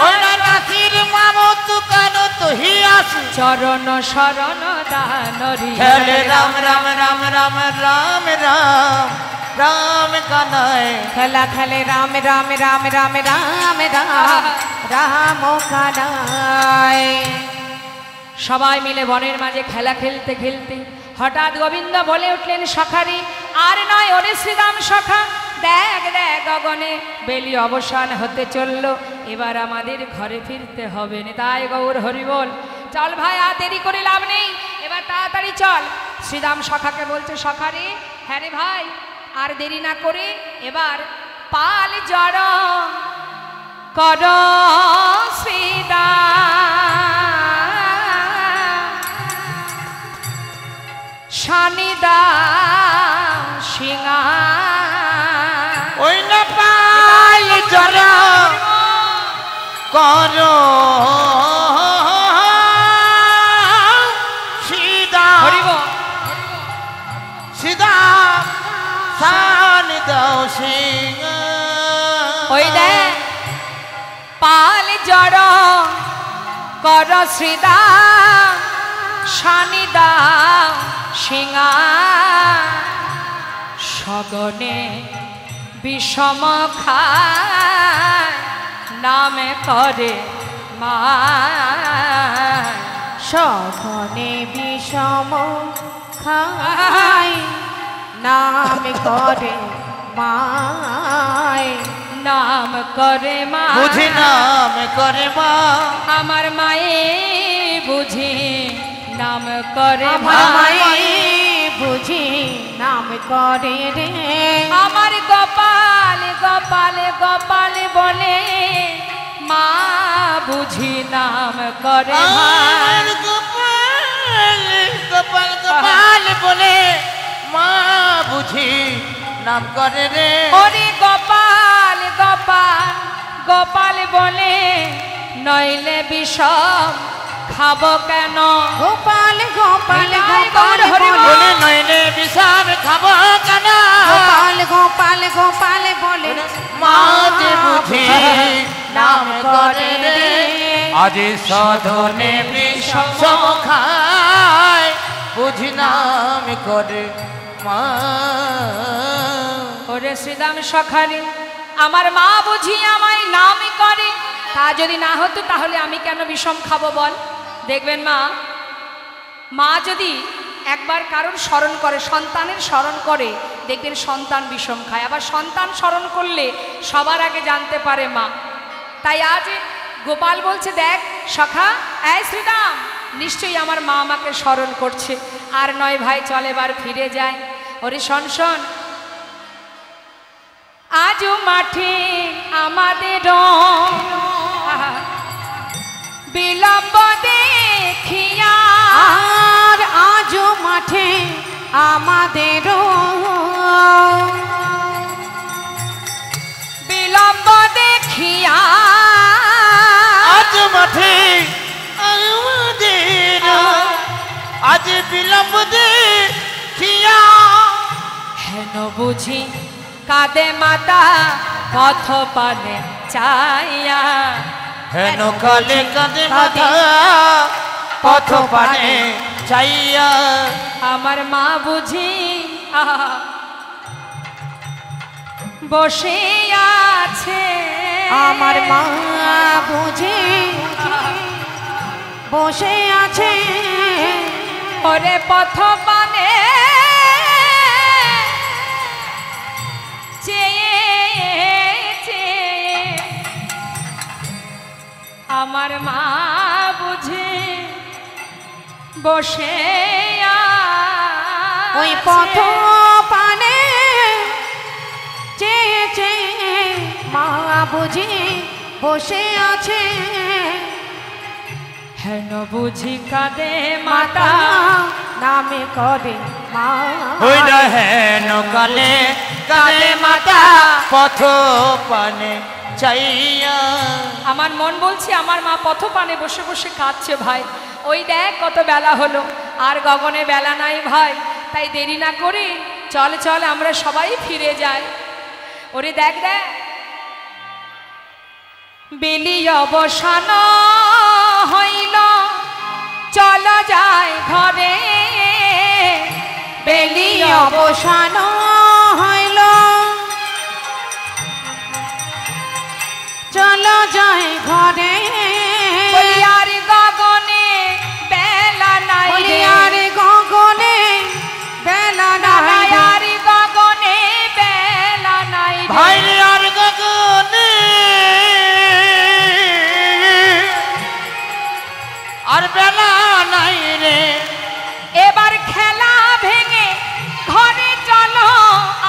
ওই না হিয়াস নাসির মামুদ করত হিয়াস চরণ শরণ দানরি খেলে রাম রাম রাম রাম রাম রাম রাম কানাই খেলা খেলে রাম রাম রাম রাম রাম রাম রাম খানাই। সবাই মিলে বনের মাঝে খেলা খেলতে খেলতে হঠাৎ গোবিন্দ বলে উঠলেন সখারি আর নয় ওরে শ্রীরাম সখা দেখ দেখ গগনে বেলি অবসান হতে চলল, এবার আমাদের ঘরে ফিরতে হবে না। তাই গৌর হরি বল চল ভাই আর দেরি করে লাভ নেই, এবার তাড়াতাড়ি চল। শ্রীরাম সখাকে বলছে সখারে হ্যাঁ রে ভাই আর দেরি না করে এবার পাল জড় কর শ্রীরাম শানিদা সিংহা ওই না পাল জড়া কর সিদা সিদা সান দাও সিংহ ওই দেখ পাল জড় কর শ্রীদা শানিদা সিংহা সগনে বিষম খায় নামে করে মা সঘনে বিষম খায় নাম করে মায় নাম করে মা বুঝি নাম করে মা আমার মায়ে বুঝি নাম করে আমার মা মায়ে বুঝি নাম করে রে আমার গোপাল গোপাল গোপাল বলে মা বুঝি নাম করে আর ভাই গোপাল গোপাল গোপাল বলে মা বুঝি নাম করে রে ওরে গোপাল গোপাল গোপাল বলে নইলে বিষম খাবো কেন গোপাল গোপাল বিলাই গোপাল গৌর হরি বলে বলে নইলে বিষাম খাবো কেন গোপাল গোপাল গোপাল বলে মা যে বুঝি নাম করে রে আজ সাধনে বিষম খায় বুঝি নাম করে মা ওরে শ্রীরাম সখারে আমার মা বুঝি আমায় নামই করে তা যদি না হতো তাহলে আমি কেন বিষম খাবো বল দেখবেন মা মা যদি একবার কারোর স্মরণ করে সন্তানের স্মরণ করে দেখবেন সন্তান বিষম খায় আবার সন্তান স্মরণ করলে সবার আগে জানতে পারে মা তাই আজ গোপাল বলছে দেখ সখা এই শ্রীরাম নিশ্চয়ই আমার মা আমাকে স্মরণ করছে আর নয় ভাই চল এবার ফিরে যায় ওরে শোন শোন আজও মাঠে আমাদের বিলম্ব দেখিয়া আর আজও মাঠে আমাদের বিলম্ব দেখিয়া আজ মাঠে আমাদের আজ বিলম্ব দেখিয়া হেন বুঝি কাঁদে মাতা পথ পানে চাইয়া হেন কালে কাঁদে মাথা পথ পানে চাইয়া আমার মা বুঝি বসে আছে আমার মা বুঝে বসে আছে ওরে পথ পানে আমার মা বুঝে বসে ওই পথ পানে চেয়ে চেয়ে মা বুঝি বসে আছে হেন বুঝি কাঁদে মাতা মাতা নামে করে মা ওই না হেন কালে কালে মাতা পথ পানে চাইয়া আমার মন বলছে আমার মা পথ পানে বসে বসে কাঁদছে ভাই ওই দেখ কত বেলা হলো আর গগনে বেলা নাই ভাই তাই দেরি না করে চল চল আমরা সবাই ফিরে যাই ওরে দেখ দেখ বেলি অবসান হইল চল যায় ঘরে বেলি অবসান হইল চলো যাই ঘরে আর গগনে বেলা নাই রে আর গগনে বেলা নাই আর গগনে বেলা নাই রে। ভাই আর গগনে আর বেলা নাই রে এবার খেলা ভেঙে ঘরে চলো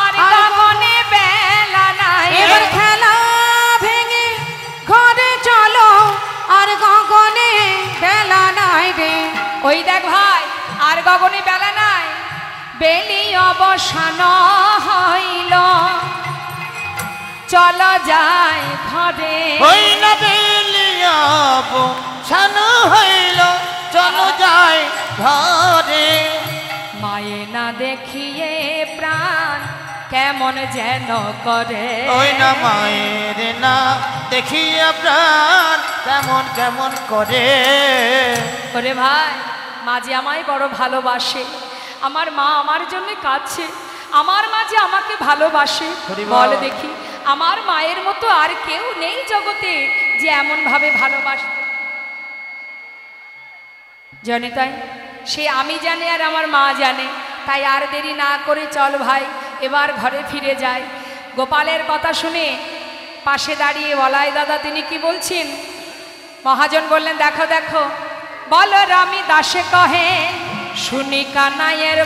আর গগনে বেলা নাই রে। এবার খেলা ভেঙে ঘরে চলো আর গগনে বেলা নাই রে ওই দেখ ভাই আর গগনে বেলা নাই বেলি অবসান হইল চলো যাই ঘরে ওই না বেলিয়াব ছানু হইল চলো যাই ঘরে মায়ে না দেখিয়ে প্রাণ কেমন যেন করে ওই না মায়ের না দেখিয়া প্রাণ কেমন কেমন করে। ওরে ভাই, মা যে আমায় বড় ভালোবাসে, আমার মা আমার জন্য কাঁদছে, আমার মা যে আমাকে ভালোবাসে। বল দেখি, আমার মায়ের মতো আর কেউ নেই জগতে যে এমন ভাবে ভালোবাসে। জানে তাই, সে আমি জানি আর আমার মা জানে। তাই আর দেরি না করে চল ভাই এবার ঘরে ফিরে যায়। গোপালের কথা শুনে পাশে দাঁড়িয়ে বলাই দাদা তিনি কি বলছেন? মহাজন বললেন, দেখো দেখো, বল রামি দাসে কহে শুনি কানাইয়ের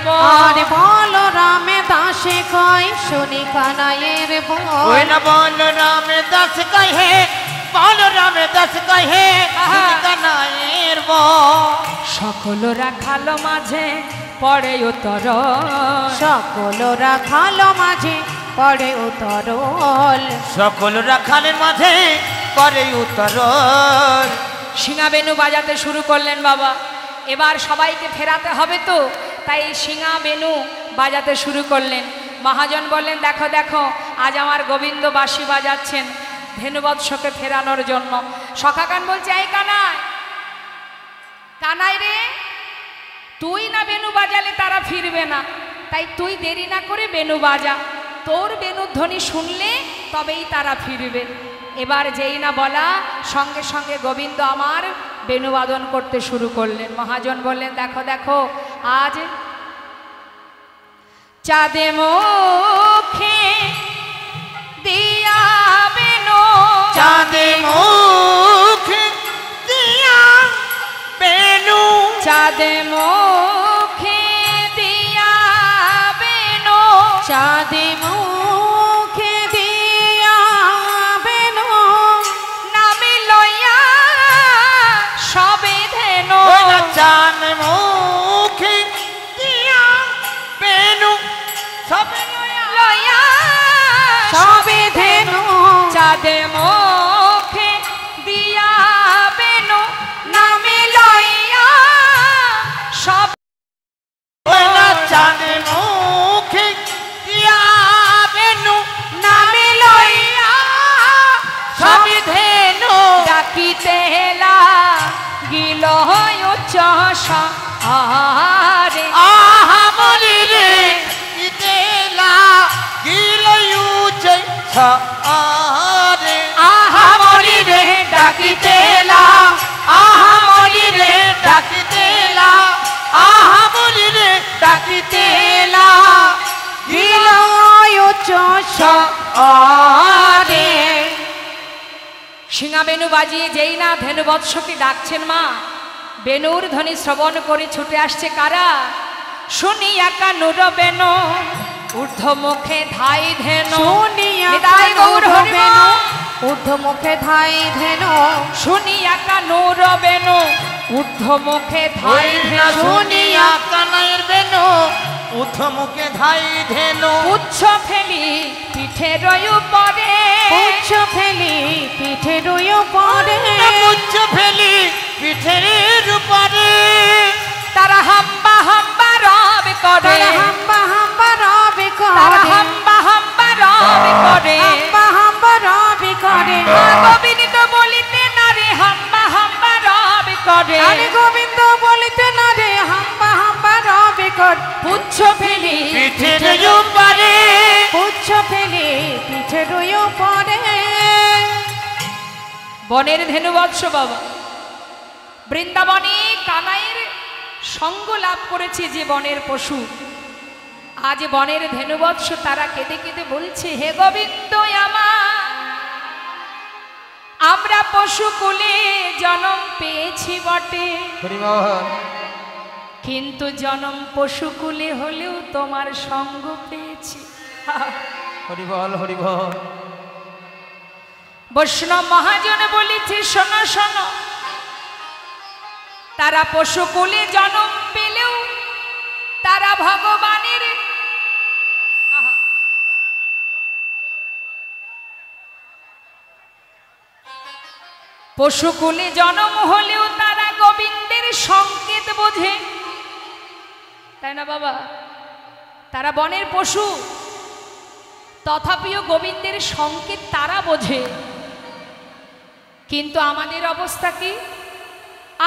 আরে বলো রামে দাসে কয় শুনি কানাইয়ের ওই না বল রামে দাস কহে, বল রামে দাস কহে শুনি কানাইয়ের সকল রাখালো মাঝে পড়ে উতর, সকল রাখালো মাঝে পড়ে উতরল, সকল রাখালের মাঝে পড়ে উতরল। শিঙা বেনু বাজাতে শুরু করলেন বাবা। এবার সবাইকে ফেরাতে হবে তো, তাই শিঙা বেনু বাজাতে শুরু করলেন। মহাজন বললেন, দেখো দেখো, আজ আমার গোবিন্দ বাঁশি বাজাচ্ছেন ধেনুবৎসকে ফেরানোর জন্য। সখাকান বলছে, এই কানাই, কানাই রে, তুই না বেনু বাজালে তারা ফিরবে না, তাই তুই দেরি না করে বেনু বাজা, তোর বেনুর ধ্বনি শুনলে তবেই তারা ফিরবে। এবার যেই না বলা সঙ্গে সঙ্গে গোবিন্দ আমার বেনুবাদন করতে শুরু করলেন। মহাজন বললেন, দেখো দেখো, আজ চাঁদে মুখে দিয়া বেনু, চাঁদে মুখে দিয়া বেনু, চাঁদে মুখে দিয়া বেনু, চাঁদে মুখে দিয়া বেনু, নামে লইয়া সবে ধেনু। ওই না চাঁদ মুখে দিয়া বেনু, সবে লইয়া সবে ধেনু, চাঁদে মুখে দিয়া বেনু, নামে লইয়া সব। ওই না চাঁদ মুখে দিয়া বেনু, নামে লইয়া সবে ধেনু। ডাকিতে হেলা গিল উচ্চ আরে আহা মরি রে ইতেলা গিলয়ুচে সারে, আহা মরি রে ডাকিতেলা, আহা মরি রে ডাকিতেলা, আহা মরি রে ডাকিতেলা গিলয় উচ্চ সারে। শিঙা বেনু বাজিয়ে যেই না ধেনুবৎসকে ডাকছেন মা, বেনুর ধ্বনি শ্রবণ করে ছুটে আসছে কারা? শুনি একা নুর বেনু, ঊর্ধ্ব মুখে ধাই ধেনু, শুনিয়া নিতাই গৌর হরি বেনু, বল। ঊর্ধ্ব মুখে ধাই ধেনু, শুনি একা নুর বেনু, ঊর্ধ্ব মুখে ধাই ওই না ধেনু, শুনিয়া কানাইয়ের বেনু, উঠ মুখে ধাই ধেনু। উচ্চ ফেলি পিঠের উপরে, উচ্চ ফেলি পিঠে রুই পরে, উচ্চ ফেলি পিঠের উপরে, তারা হাম্বা হাম্বা রব করে, তারা হাম্বা হাম্বা রবি তারা করে, হাম্বা হাম্বা রব করে। হাম্বা হাম্বা রবি করে, গোবিন্দ বলিতে না রে হাম্বা হাম্বা রব করে, আরে গোবিন্দ বলিতে না রে হাম্বা হাম্বা রবি কর, উচ্চ ফেলি পিঠের উপরে। উচ্চ ফেলি পিঠে রুই পরে। বনের ধেনুবৎস বাবা, বৃন্দাবনে কানাইয়ের সঙ্গ লাভ করেছে যে বনের পশু, আজ বনের ধেনুবৎস তারা কেঁদে কেঁদে বলছে, হে গোবিন্দ আমার, আমরা পশু কুলে জন্ম পেয়েছি বটে, কিন্তু জন্ম পশু কুলে হলেও তোমার সঙ্গ পেয়েছি। হরিবল হরিবল। বৈষ্ণব মহাজন বলেছে, শোনো শোনো, তারা পশু কুলে জন্ম পেলেও তারা ভগবানের পশুকুলে জন্ম হলেও তারা গোবিন্দের সংকেত বোঝে, তাই না বাবা? তারা বনের পশু, তথাপিও গোবিন্দের সংকেত তারা বোঝে, কিন্তু আমাদের অবস্থা কি?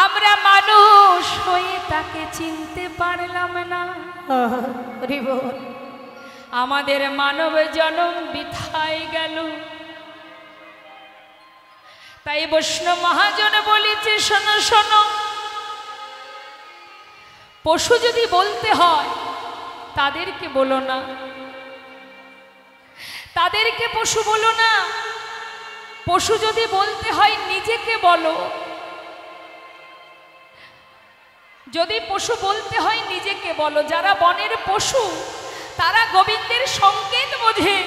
আমরা মানুষ হয়ে তাকে চিনতে পারলাম না। হরি বল। আমাদের মানব জন্ম বৃথায় গেল। তাই বৈষ্ণব মহাজন বলেছে, শোনো শোনো, পশু যদি বলতে হয় তাদেরকে বলো না, তাদেরকে পশু বলো না। পশু যদি বলতে হয় নিজেকে বলো। যদি পশু বলতে হয় নিজেকে বলো। যারা বনের পশু তারা গোবিন্দের সংকেত বোঝে,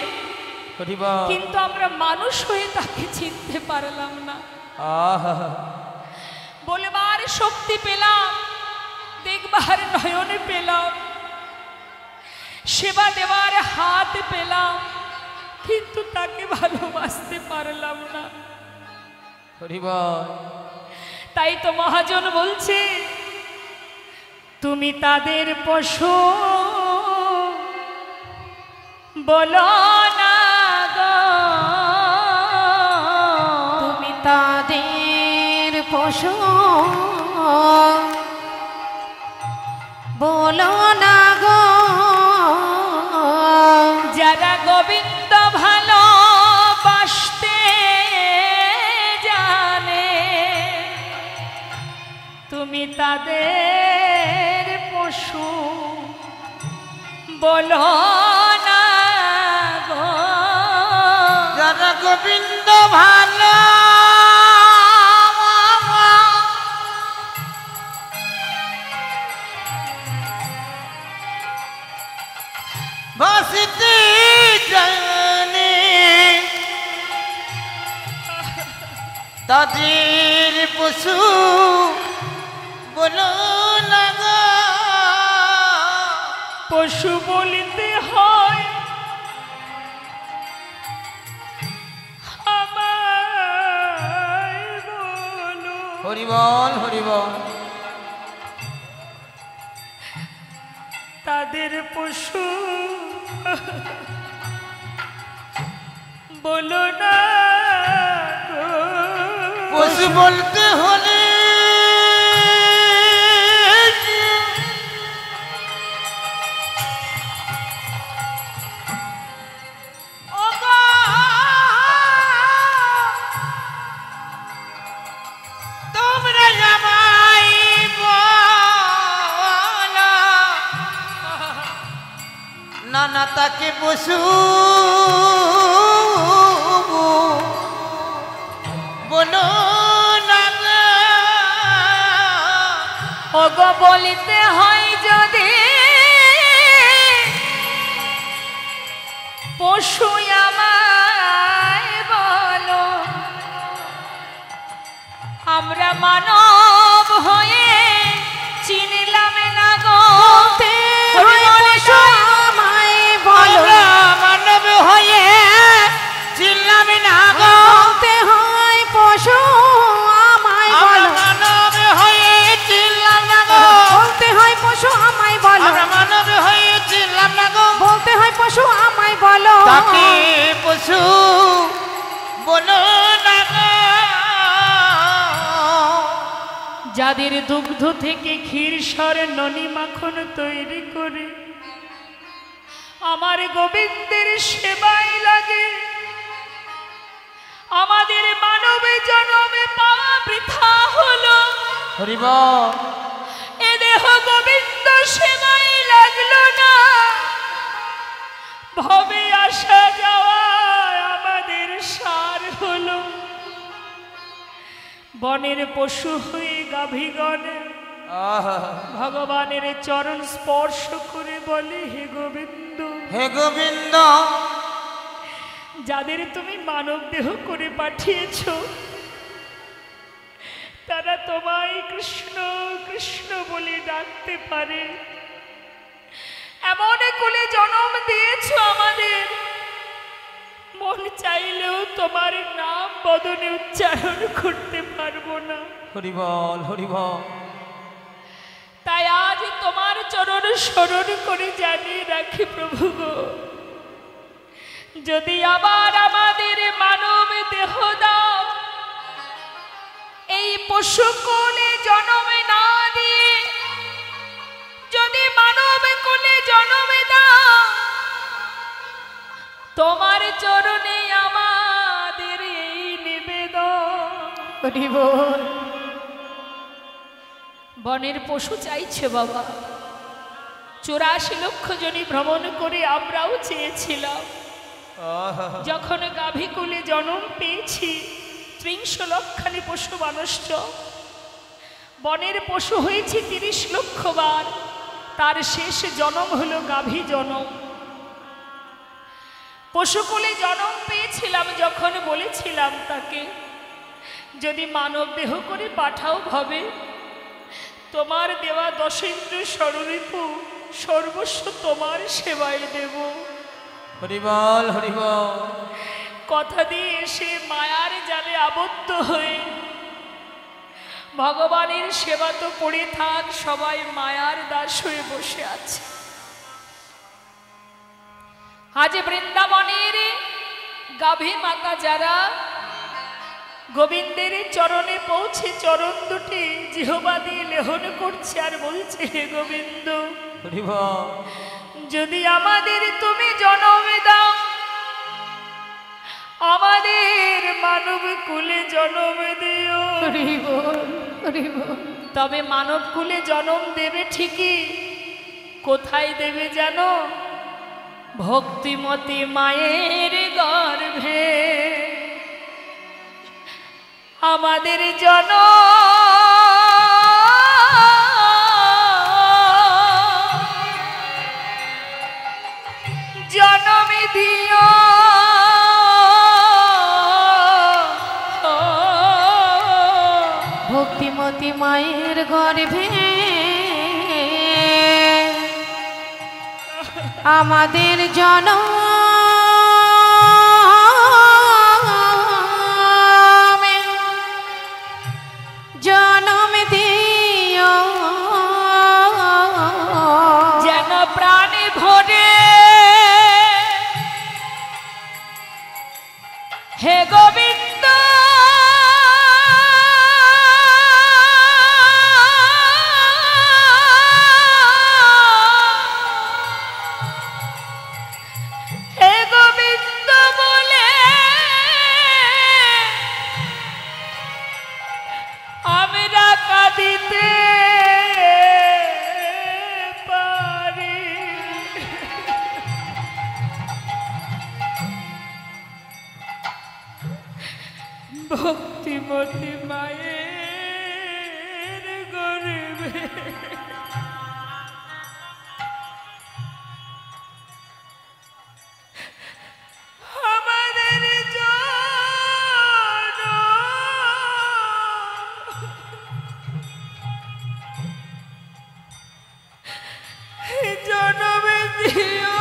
কিন্তু আমরা মানুষ হয়ে তাকে চিনতে পারলাম না। বলবার শক্তি পেলাম, দেখবার নয়নে পেলাম, সেবা দেওয়ার হাত পেলাম, কিন্তু তাকে ভালোবাসতে পারলাম না। তাই তো মহাজন বলছে, তুমি তাদের পশু বলো না গো, তুমি তাদের পশু বলো না গো, যারা গোবিন্দ ভালোবাসতে জানে, তুমি তাদের পশু বলো না গো, যারা গোবিন্দ ভালো বাসিতে জানে, তাদের পশু বলো না গো। পশু বলিতে হয় আমায় বলো। হরি বল, হরি বল। তাদের পশু বলো না গো। পশু বলতে হলে তোমরা আমায় বলো না, না তাকে পশু বলো না গো। ওগো বলিতে হয় যদি পশু আমায় বলো, আমরা মানব হয়ে চিনলাম না গো। পশু আমায় বলো, মানব হয়ে চিনলাম না গো। বলতে হয় পশু আমায় বলো, মানব হয়ে চিনলাম না গো। বলতে হয় পশু আমায় বলো, আমরা মানব হয়ে চিনলাম না গো। বলতে হয় পশু আমায় বলো, তাকে পশু বলো না গো। যাদের দুগ্ধ থেকে ক্ষীর সর ননি মাখন তৈরি করে আমার গোবিন্দের সেবায় লাগে, আমাদের মানবে জনমে পাওয়া বৃথা হলো। হরি বল। এ দেহ গোবিন্দ সেবায় লাগলো না, ভবে আসা যাওয়া আমাদের সার হলো। বনের পশু হয়ে গাভীগণে ভগবানের চরণ স্পর্শ করে বলে, হে গোবিন্দ, হে গোবিন্দ, যাদের তুমি মানব দেহ করে পাঠিয়েছ তারা তোমায় কৃষ্ণ কৃষ্ণ বলে ডাকতে পারে। এমন কোলে জন্ম দিয়েছ আমাদের, মন চাইলেও তোমার নাম বদনে উচ্চারণ করতে পারবো না। হরি বল, হরি বল। তাই আজ তোমার চরণ স্মরণ করে জানিয়ে রাখি প্রভু গো, যদি আবার আমাদের মানব দেহ দাও, এই পশু কোলে জন্ম না দিয়ে যদি মানব কোলে জন্ম দাও, তোমার চরণে আমাদের এই নিবেদন। বনের পশু চাইছে বাবা, 84 লক্ষ জনই ভ্রমণ করে আমরাও চেয়েছিলাম, যখন গাভী কোলে জন্ম পেয়েছি 30 লক্ষানি পশু মানুষ, বনের পশু হয়েছে 30 লক্ষ বার, তার শেষ জন্ম হলো গাভী জন্ম। পশুকুলে জন্ম পেয়েছিলাম যখন বলেছিলাম তাকে, যদি মানব দেহ করে পাঠাও ভবে, তোমার দেওয়া 10 ইন্দ্র স্বরূপু সর্বস্ব তোমার সেবায় দেব। হরিবল হরিবল। কথা দিয়ে এসে মায়ার জালে আবদ্ধ হয়ে ভগবানের সেবা তো পড়ে থাক, সবাই মায়ার দাস হয়ে বসে আছে। আজ বৃন্দাবনের গাভী মাতা যারা গোবিন্দের চরণে পৌঁছে চরণ দুটি জিহ্বা দিয়ে লেহন করছে আর বলছে, হে গোবিন্দ, যদি আমাদের তুমি জন্ম দাও, আমাদের মানব কুলে জন্ম দিও। তবে মানব কুলে জন্ম দেবে ঠিকই, কোথায় দেবে জানো? ভক্তিমতী মায়ের গর্ভে আমাদের জনম দিও। ভক্তিমতী মায়ের গর্ভে আমাদের জনম দিও, যেন প্রাণে ভরে হে গোবিন্দ বলে আমরা কাঁদিতে পারি। ভক্তিমতী মায়ের গর্ভে আমাদের জনম দিও।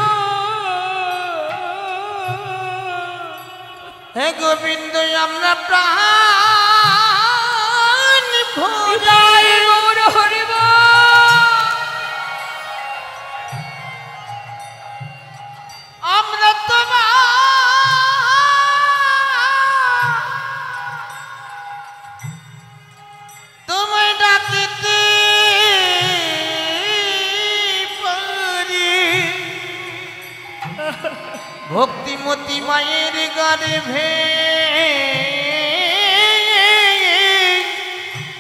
হে গোবিন্দ, আমরা প্রাণ ভরে গৌর হরিব আমরা তোমার তোমায় ডাকিতে পারি। ভক্তিমতী মায়ের গর্ভে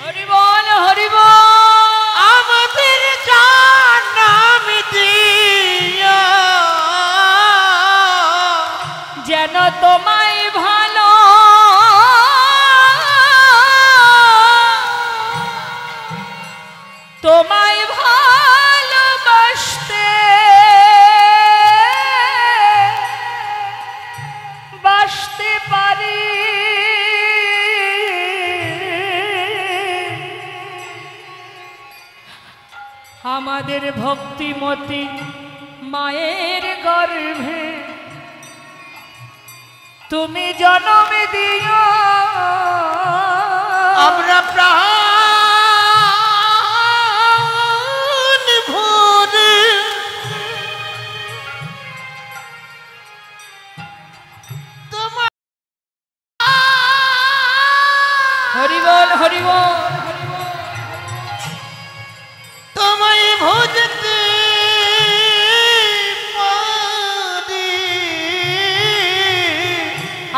হরিবল হরিব আমাদের জন্ম দিও, যেন তোমায় ভালো তোমায় ভালোবাসতে বাসতে পারি। আমাদের ভক্তিমতী মায়ের গর্ভে তুমি জন্ম দিও, আমরা প্রাণ ভরে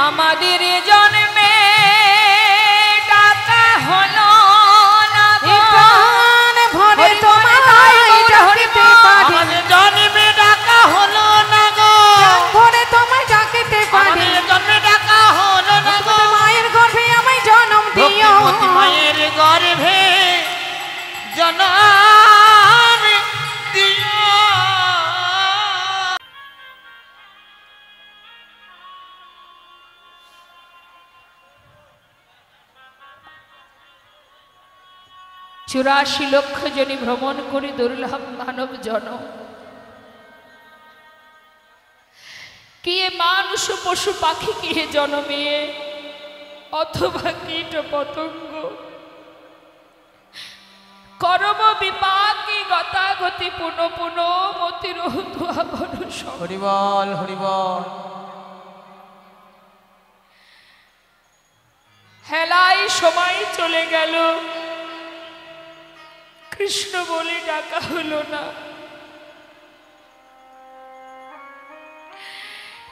আমাদের জন্মে ডাকা হলো না গো। প্রাণ ভরে তোমায় ডাকিতে পারি, আমাদের জন্মে ডাকা হলো না গো, ভরে তোমায় ডাকিতে পারি। আমাদের জন্মে ডাকা হলো না গো, মায়ের গর্ভে আমায় জন্ম দিও, ভক্তিমতী মায়ের গর্ভে জন্ম দিও। চুরাশি লক্ষ জনি ভ্রমণ করে দুর্লভ মানব জনম, কি এ মানুষ পশু পাখি কি এ জনমে অথবা কীট পতঙ্গ করম বিপাকে গতাগতি পুন পুন মতির হরি বল হরি বল। হেলাই সময় চলে গেল, কৃষ্ণ বলে ডাকা হলো না।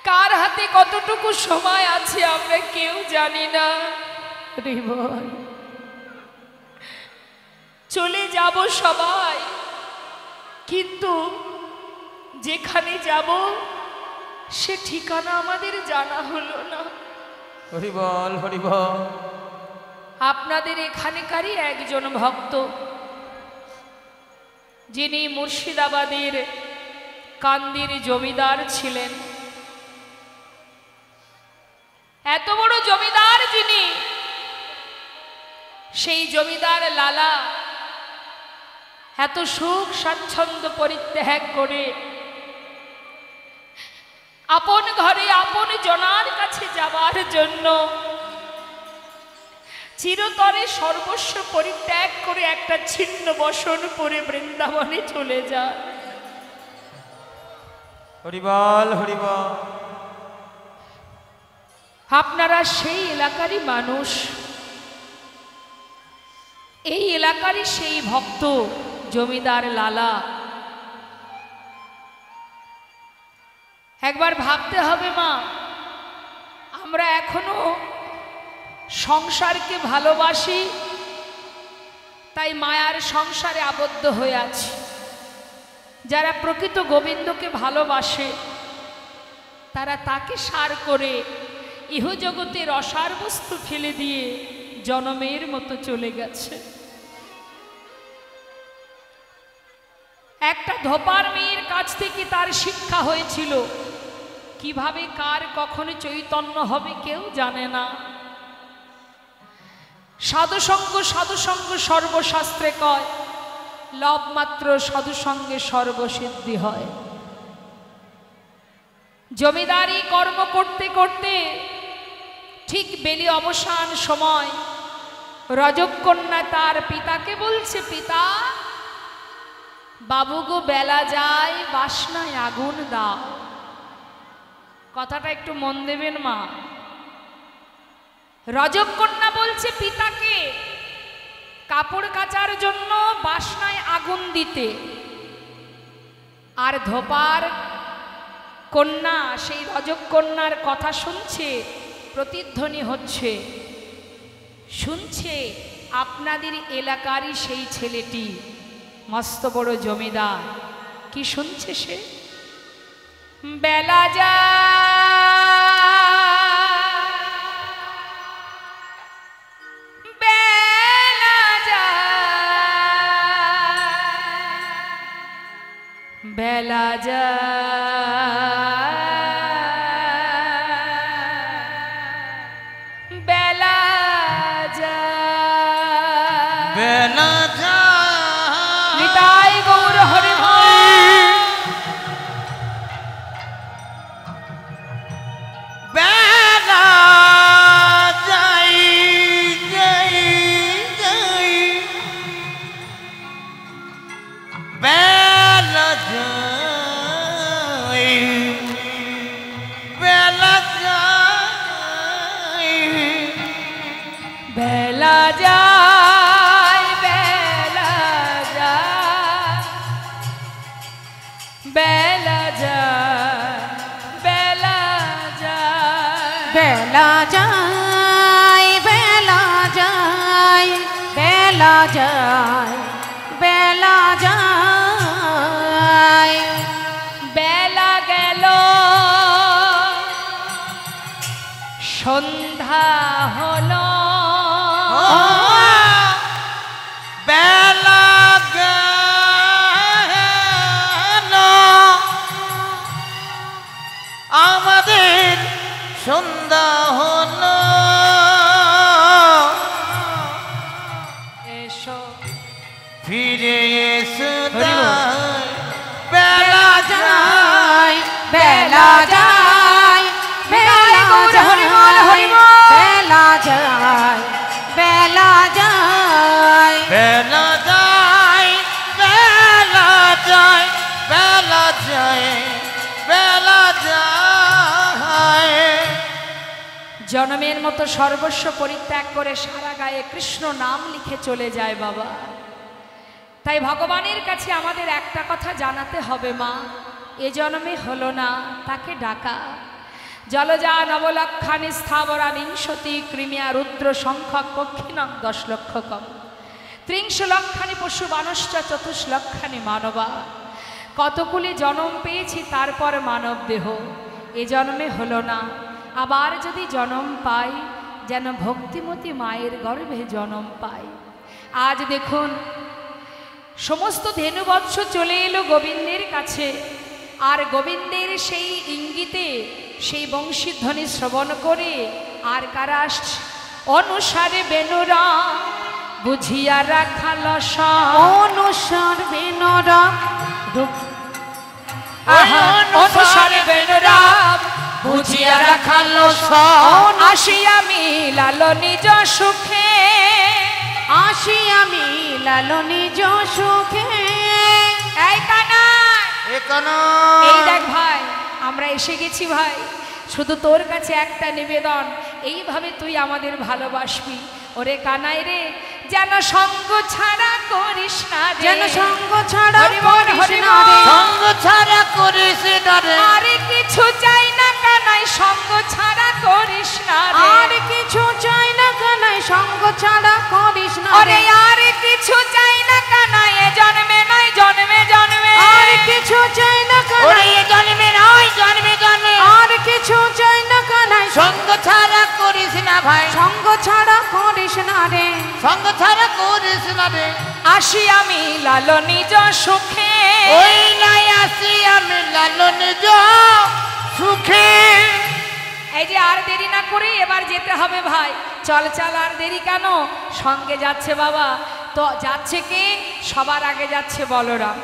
কার হাতে কতটুকু সময় আছে আমরা কেউ জানি না। রিবল চলে যাব সবাই, কিন্তু যেখানে যাব সে ঠিকানা আমাদের জানা হলো না। হরি বল হরি বল। আপনাদের এখানকারই একজন ভক্ত, যিনি মুর্শিদাবাদের কান্দির জমিদার ছিলেন। এত বড় জমিদার যিনি, সেই জমিদার লালা এত সুখ স্বাচ্ছন্দ্য পরিত্যাগ করে আপন ঘরে আপন জনার কাছে যাবার জন্য চিরতরে সর্বস্ব পরিত্যাগ করে একটা ছিন্ন বসন পরে বৃন্দাবনে চলে যায়। হরি বল হরি বল। আপনারা সেই এলাকারই মানুষ, এই এলাকারই সেই ভক্ত জমিদার লালা। একবার ভাবতে হবে মা, আমরা এখনো সংসারকে ভালোবাসি, তাই মায়ার সংসারে আবদ্ধ হয়ে আছি। যারা প্রকৃত গোবিন্দকে ভালোবাসে তারা তাকে সার করে ইহজগতের অসার বস্তু ফেলে দিয়ে জনমের মতো চলে গেছে। একটা ধোপার মেয়ের কাছ থেকে তার শিক্ষা হয়েছিল, কিভাবে কার কখন চৈতন্য হবে কেউ জানে না। সাধুসঙ্গ সাধুসঙ্গ সর্বশাস্ত্রে কয়, লব মাত্র সাধুসঙ্গে সর্বসিদ্ধি হয়। জমিদারি কর্ম করতে করতে ঠিক বেলি অবসান সময় রজকন্যা তার পিতাকে বলছে, পিতা বাবু গো বেলা যায়, বাসনায় আগুন দাও। কথাটা একটু মন দেবেন মা। রজকন্যা বলছে পিতাকে কাপড় কাচার জন্য বাসনায় আগুন দিতে, আর ধোপার কন্যা সেই রজকন্যার কথা শুনছে, প্রতিধ্বনি হচ্ছে, শুনছে আপনাদের এলাকারই সেই ছেলেটি মস্ত বড় জমিদার। কি শুনছে সে? বেলা বেলা বেলা বেলা নিতাই গৌর হরি বেলা যাই যাই যাই, বেলা যাই বেলা যাই, বেলা যায় বেলা বেলা যায় বেলা যায় বেলা যায় বেলা যায় বেলা গেল সন্ধ্যা হলো বেলা গেল আমাদের সন্ধ্যা হলো এসো ফিরে এসো বেলা যায় বেলা যায় বেলা হরিবল হরিবল বেলা যায় বেলা যায় বেলা যায় বেলা যায় বেলা যায় বেলা যায় জনমের মতো সর্বস্ব পরিত্যাগ করে সারা গায়ে কৃষ্ণ নাম লিখে চলে যায় বাবা। তাই ভগবানের কাছে আমাদের একটা কথা জানাতে হবে মা, এ জন্মে হলো না তাকে ডাকা। জলজা নবলক্ষানি স্থাবরা বিংশতি ক্রিমিয়া রুদ্র সংখ্যক পক্ষিণং 10 লক্ষ কম ত্রিংশ লক্ষানি পশু বানশ্চ চতুষ্লক্ষানি মানবা। কতগুলি জন্ম পেয়েছি তারপর মানব দেহ, এ জন্মে হলো না, আবার যদি জন্ম পাই যেন ভক্তিমতী মায়ের গর্ভে জন্ম পাই। আজ দেখুন সমস্ত ধেনুবৎস চলে এলো গোবিন্দের কাছে, আর গোবিন্দের সেই ইঙ্গিতে সেই বংশীধ্বনি শ্রবণ করে আর কারা আসছে অনুসারে বেনুরা বুঝিয়া রাখাল অনুসার বেনরা অনুসারে বেনুরা বুঝিয়া রাখাল আসিয়া মিলাল নিজ সুখে আসি আমি লালো নিজ সুখে। এই কানা এখানে এই দেখ ভাই আমরা এসে গেছি ভাই, শুধু তোর কাছে একটা নিবেদন, এইভাবে তুই আমাদের ভালোবাসবি। ওরে কানাই রে যেন সঙ্গ ছাড়া করিস না রে, যেন সঙ্গ ছাড়া হরিবল করিস না হরিবল। রে। সঙ্গ ছাড়া করিস না রে আরে কিছু চাই না কানাই সঙ্গ ছাড়া করিস না রে, আর কিছু চাই না কানাই সঙ্গ ছাড়া করিস না আরে রে। আর কিছু চাই না কানাই এ জন্মে নয় জন্মে জন্মে, আর কিছু চাই না ওরে কানাই এ জন্মে নয় জন্মে জন্মে আর কিছু চাই না কানাই সঙ্গ ছাড়া করিস না ভাই সঙ্গ ছাড়া করিস না রে। সঙ্গ ছাড়া করিস না রে আসি আমি লাল নিজ সুখে। ওই নাই আসি আমি লালন নিজ সুখে। এই যে আর দেরি না করে এবার যেতে হবে ভাই, চল চল আর দেরি কেন, সঙ্গে যাচ্ছে বাবা। তো যাচ্ছে কে? সবার আগে যাচ্ছে বলরাম,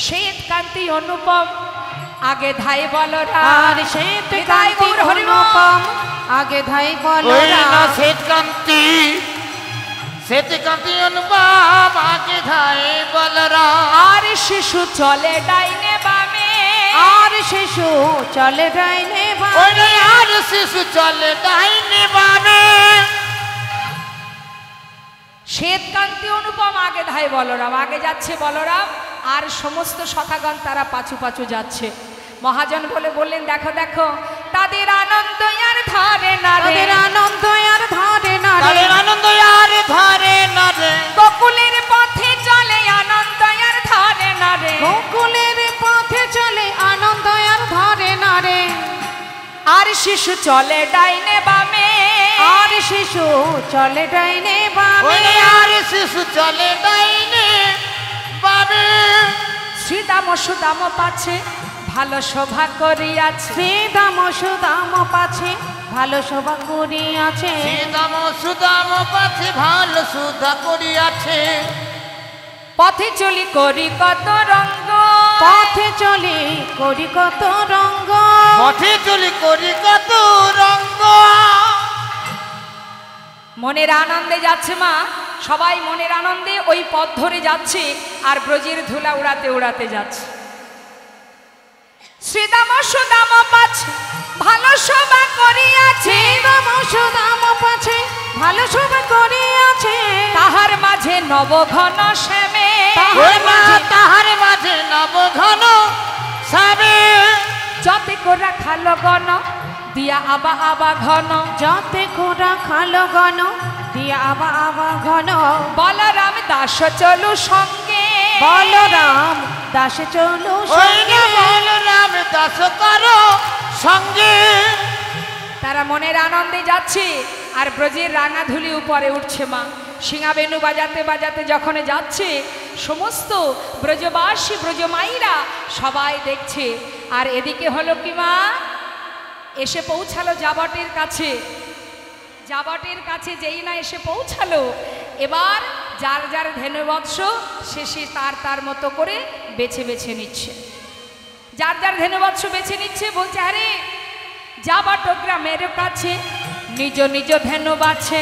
শ্বেত কান্তি অনুপম আগে ধাই বলরাম, আর শ্বেত ধাই কান্তি গৌর হরিবল। অনুপম আগে ধাই ওই বলরাম। না শ্বেতকান্তি শ্বেতকান্তি অনুপম আগে ধাই বলরাম। আর শিশু চলে ডাইনে বামে, আর শিশু চলে ডাইনে ওই বামে। নাই আর শিশু চলে ডাইনে বামে। শ্বেতকান্তি অনুপম আগে ধাই বলরাম, আগে যাচ্ছে বলরাম আর সমস্ত সখাগণ তারা পাছু পাছু যাচ্ছে। মহাজন বললেন দেখো দেখো তাদের আনন্দ আর ধরে না রে, তাদের আনন্দ আর ধরে না রে। তাদের আনন্দ আর ধরে না রে গোকুলের পথে চলে আনন্দ আর ধরে না রে, গোকুলের পথে চলে আনন্দ আর ধরে না রে। আর শিশু চলে ডাইনে বামে, আর শিশু চলে ডাইনে ওই বামে। নাই আর শিশু চলে ডাইনে বামে। শ্রীদাম সুদাম পাছে ভালো শোভা করিয়াছে, শ্রীদাম সুদাম পাছে ভালো শোভা করিয়াছে। শ্রীদাম সুদাম পাছে ভালো সুধা করিয়াছে। পথে চলি করি কত রঙ্গ, পথে চলে করি কত রঙ্গ। পথে চলি করি কত রঙ্গ। মনের আনন্দে যাচ্ছে মা, সবাই মনের আনন্দে ওই পথ ধরে যাচ্ছে আর ব্রজের ধুলা উড়াতে উড়াতে যাচ্ছে। শ্রীদাম সুদাম পাছে ভালো শোভা করিয়াছে, শ্রীদাম সুদাম পাছে ভালো শোভা করিয়াছে। তাহার মাঝে নবঘন শ্যামে, ওই মা তাহার মাঝে নব ঘন সাবে। যতে কোরা খালো গণ দিয়া আবা আবা ঘন যতে কোরা খালো গণ দিয়া আবা আবা ঘন বলরাম দাস চলু সঙ্গে বলরাম দাস চলো সঙ্গে বলরাম দাস করো সঙ্গে। তারা মনের আনন্দে যাচ্ছে আর ব্রজের রাঙা ধুলি উপরে উঠছে মা। সিংহাবেনু বাজাতে বাজাতে যখন যাচ্ছে সমস্ত ব্রজবাসী ব্রজমাইরা সবাই দেখছে। আর এদিকে হলো কি মা, এসে পৌঁছালো জাবটের কাছে। জাবটের কাছে যেই না এসে পৌঁছালো, এবার যার যার ধেনুবৎস শেষে তার তার মতো করে বেছে বেছে নিচ্ছে। যার যার ধেনুবৎস বেছে নিচ্ছে, বলছে আরে জাবট গ্রামের কাছে নিজ নিজ ধেনু বাছে।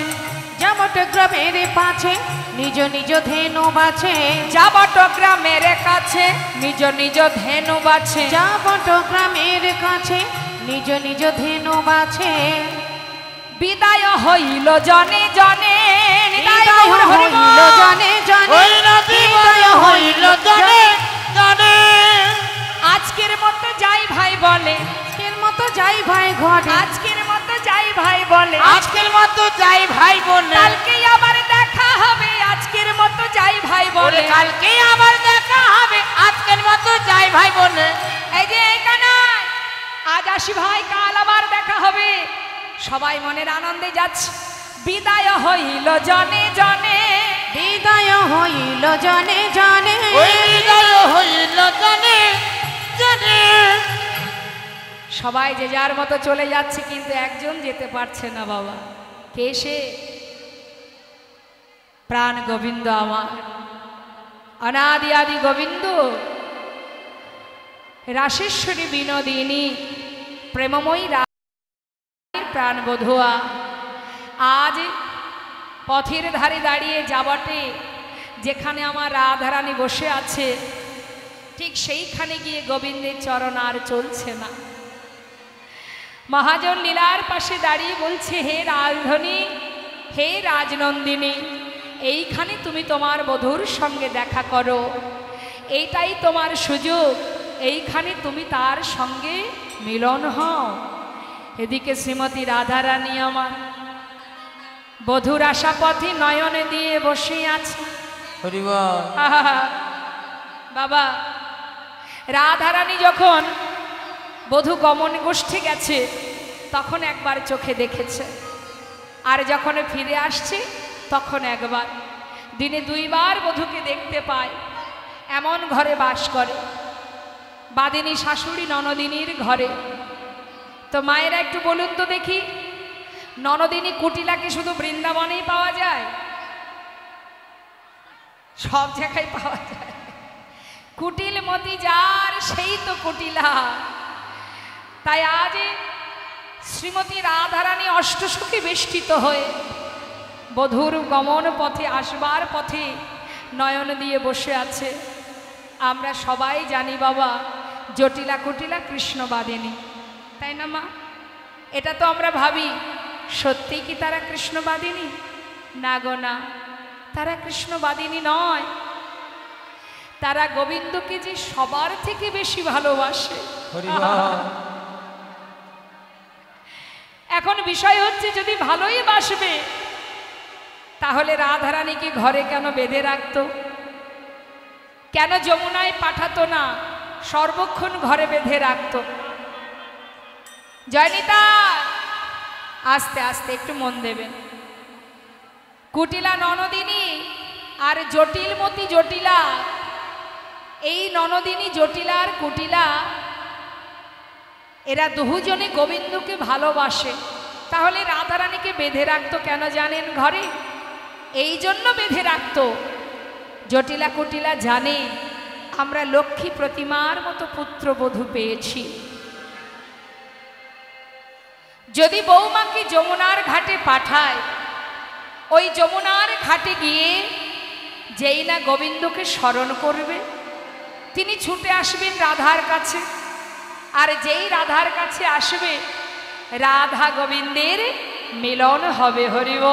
জাবট গ্রামের পাছে নিজ নিজ ধেনু বাছে। জাবট গ্রামের কাছে নিজ নিজ ধেনু বাছে। জাবট গ্রামের কাছে নিজ নিজ ধেনু বাছে। বিদায় হইল জনে জনে, বিদায় হইল জনে জনে, বিদায় হইল জনে জনে। আজকের মতো যাই ভাই বলে, আজকের মতো যাই ভাই ঘরে, আজকের মতো যাই ভাই বলে, আজকের মতো যাই ভাই বলে, কালকে আবার দেখা হবে। আজকের মতো যাই ভাই বলে, কালকে আবার দেখা হবে। আজকের মতো যাই ভাই বলে। এই যে এখানে আজ আসি ভাই, কাল আবার দেখা হবে। সবাই মনের আনন্দে যাচ্ছে। বিদায় হইল জনে জনে, বিদায় হইল জনে জনে, বিদায় হইল জনে জনে। সবাই যে যার মতো চলে যাচ্ছে, কিন্তু একজন যেতে পারছে না বাবা। কে সে? প্রাণ গোবিন্দ আমার, অনাদি আদি গোবিন্দ, রাসেশ্বরী বিনোদিনী প্রেমময়ী প্রাণ বধুয়া। আজ পথের ধারে দাঁড়িয়ে জাবটে যেখানে আমার রাধারানী বসে আছে, ঠিক সেইখানে গিয়ে গোবিন্দের চরণ আর চলছে না। মহাজন লীলার পাশে দাঁড়িয়ে বলছে, হে রাজধনী, হে রাজনন্দিনী, এইখানে তুমি তোমার বধূর সঙ্গে দেখা করো। এইটাই তোমার সুযোগ, এইখানে তুমি তার সঙ্গে মিলন হও। এদিকে শ্রীমতী রাধারানী আমার বধূর আশা পথে নয়নে দিয়ে বসে আছে। বাবা, রাধারানী যখন বধূ গমন গোষ্ঠী গেছে তখন একবার চোখে দেখেছে, আর যখন ফিরে আসছে তখন একবার। দিনে দুইবার বধূকে দেখতে পায়। এমন ঘরে বাস করে, বাদিনী শাশুড়ি ননদিনীর ঘরে। তো মায়েরা একটু বলুন তো দেখি, ননদিনী কুটিলাকে শুধু বৃন্দাবনেই পাওয়া যায়? সব জায়গায় পাওয়া যায়। কুটিল মতি যার সেই তো কুটিলা। তাই আজ শ্রীমতী রাধারানী অষ্টসখী বেষ্টিত হয়ে বধূর গমন পথে আসবার পথে নয়ন দিয়ে বসে আছে। আমরা সবাই জানি বাবা, জটিলা কুটিলা কৃষ্ণবাদিনী, তাই না মা? এটা তো আমরা ভাবি, সত্যি কি তারা কৃষ্ণবাদিনী? না গো না, তারা কৃষ্ণবাদিনী নয়। তারা গোবিন্দকে যে সবার থেকে বেশি ভালোবাসে। এখন বিষয় হচ্ছে, যদি ভালোই বাসবে তাহলে রাধারানীকে ঘরে কেন বেঁধে রাখতো? কেন যমুনায় পাঠাতো না, সর্বক্ষণ ঘরে বেঁধে রাখতো? জয়নিতা, আস্তে আস্তে একটু মন দেবেন। কুটিলা ননদিনী আর জটিলমতি জটিলা, এই ননদিনী জটিলা আর কুটিলা, এরা দুজনে গোবিন্দকে ভালোবাসে। তাহলে রাধারানীকে বেঁধে রাখতো কেন জানেন ঘরে? এই জন্য বেঁধে রাখতো, জটিলা কুটিলা জানে আমরা লক্ষ্মী প্রতিমার মতো পুত্রবধূ পেয়েছি। যদি বৌমাকে যমুনার ঘাটে পাঠায়, ওই যমুনার ঘাটে গিয়ে যেই না গোবিন্দকে স্মরণ করবে, তিনি ছুটে আসবেন রাধার কাছে। আর যেই রাধার কাছে আসবে, রাধা গোবিন্দের মিলন হবে। হরিব।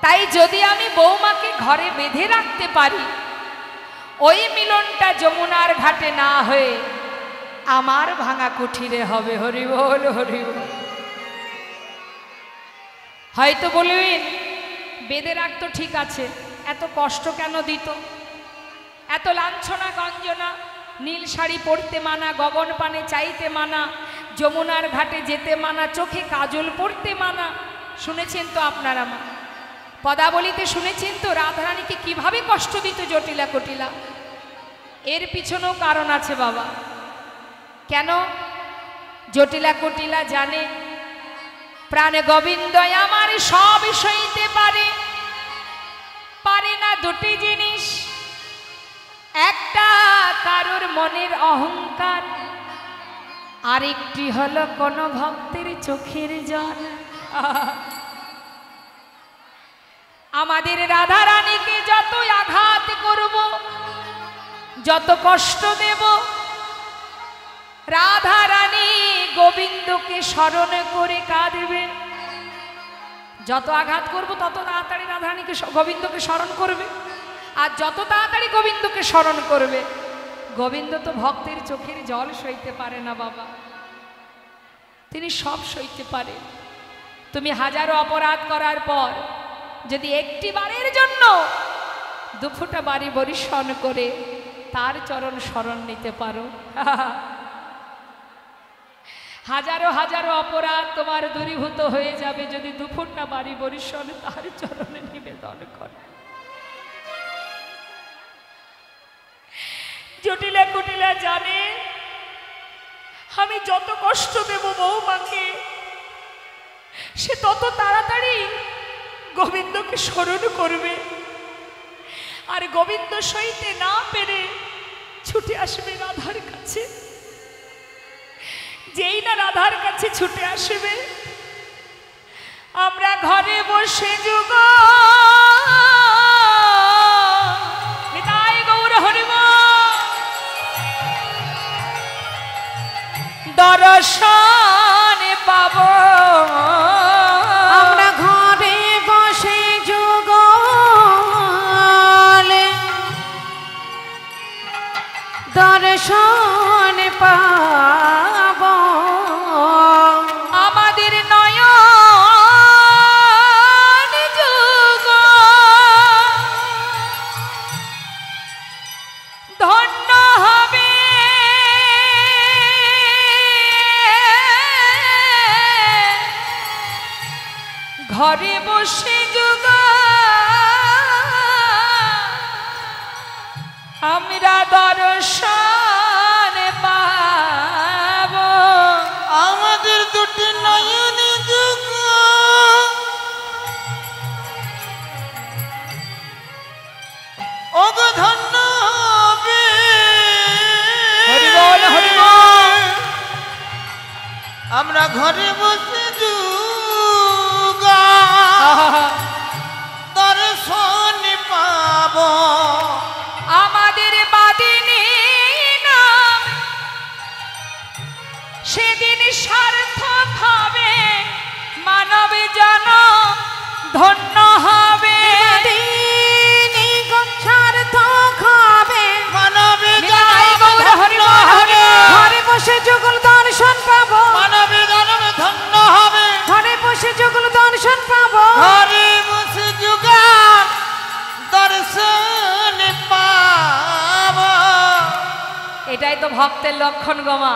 তাই যদি আমি বৌমাকে ঘরে বেঁধে রাখতে পারি, ওই মিলনটা যমুনার ঘাটে না হয়ে আমার ভাঙা কুঠিরে হবে। হরি বল হরি বল। হয়তো বলবেন বেঁধে রাখতো ঠিক আছে, এত কষ্ট কেন দিত, এত লাঞ্ছনা গঞ্জনা, নীল শাড়ি পরতে মানা, গগন পানে চাইতে মানা, যমুনার ঘাটে যেতে মানা, চোখে কাজল পরতে মানা। শুনেছেন তো আপনারা মা পদাবলিতে, শুনেছেন তো রাধারানীকে কিভাবে কষ্ট দিত জটিলা কটিলা। এর পিছনেও কারণ আছে বাবা। কেন? জটিলা কটিলা জানে প্রাণে গোবিন্দ আমার সব সইতে পারে, পারে না দুটি জিনিস, একটা কারোর মনের অহংকার, আরেকটি হলো কোন ভক্তের চোখের জল। আমাদের রাধারানীকে যত আঘাত করব, যত কষ্ট দেব, রাধারানী গোবিন্দকে স্মরণ করে কাঁদবে। যত আঘাত করব তত তাড়াতাড়ি রাধারানীকে গোবিন্দকে স্মরণ করবে, আর যত তাড়াতাড়ি গোবিন্দকে স্মরণ করবে। গোবিন্দ তো ভক্তের চোখের জল সইতে পারে না বাবা, তিনি সব সইতে পারে। তুমি হাজারো অপরাধ করার পর যদি একটি বারের জন্য দুফোঁটা বাড়ি বরিশন করে তার চরণ স্মরণ নিতে পারো, হাজারো হাজারো অপরাধ তোমার দূরীভূত হয়ে যাবে যদি দুফোঁটা বাড়ি বরিশন তার চরণে নিবেদন করো। জটিলা কুটিলা জানে আমি যত কষ্ট দেব বৌমাকে, সে তত তাড়াতাড়ি গোবিন্দকে স্মরণ করবে, আর গোবিন্দ সইতে না পেরে ছুটে আসবে রাধার কাছে। যেই না রাধার কাছে ছুটে আসবে, আমরা ঘরে বসে যুগ নিতাই গৌর হরিব দর্শন পাব। আমরা ঘরে বসে যুগ দর্শন পাব, আমাদের নয়ন যুগ ধন্য হবে। ঘরে বসে যুগ আমরা দর্শন পাব। আমাদের দুটি নয়ন যুগ অগধন্য হবে। হরি বল হরি বল। আমরা ঘরে বসে যুগ দর্শন পাব। আমাদের বাদিনী নাম সেদিন সার্থক হবে, মানব জনম ধন্য হবে। সার্থক হবে, মানবে নিতাই গৌর হরি বল হরি বল। ঘরে বসে যুগল দর্শন পাবো, মানবে জনম ধন্য হবে। ঘরে বসে যুগল দর্শন পাবো, ঘরে বসে যুগান দর্শন পাব। এটাই তো ভক্তের লক্ষণ গোমা।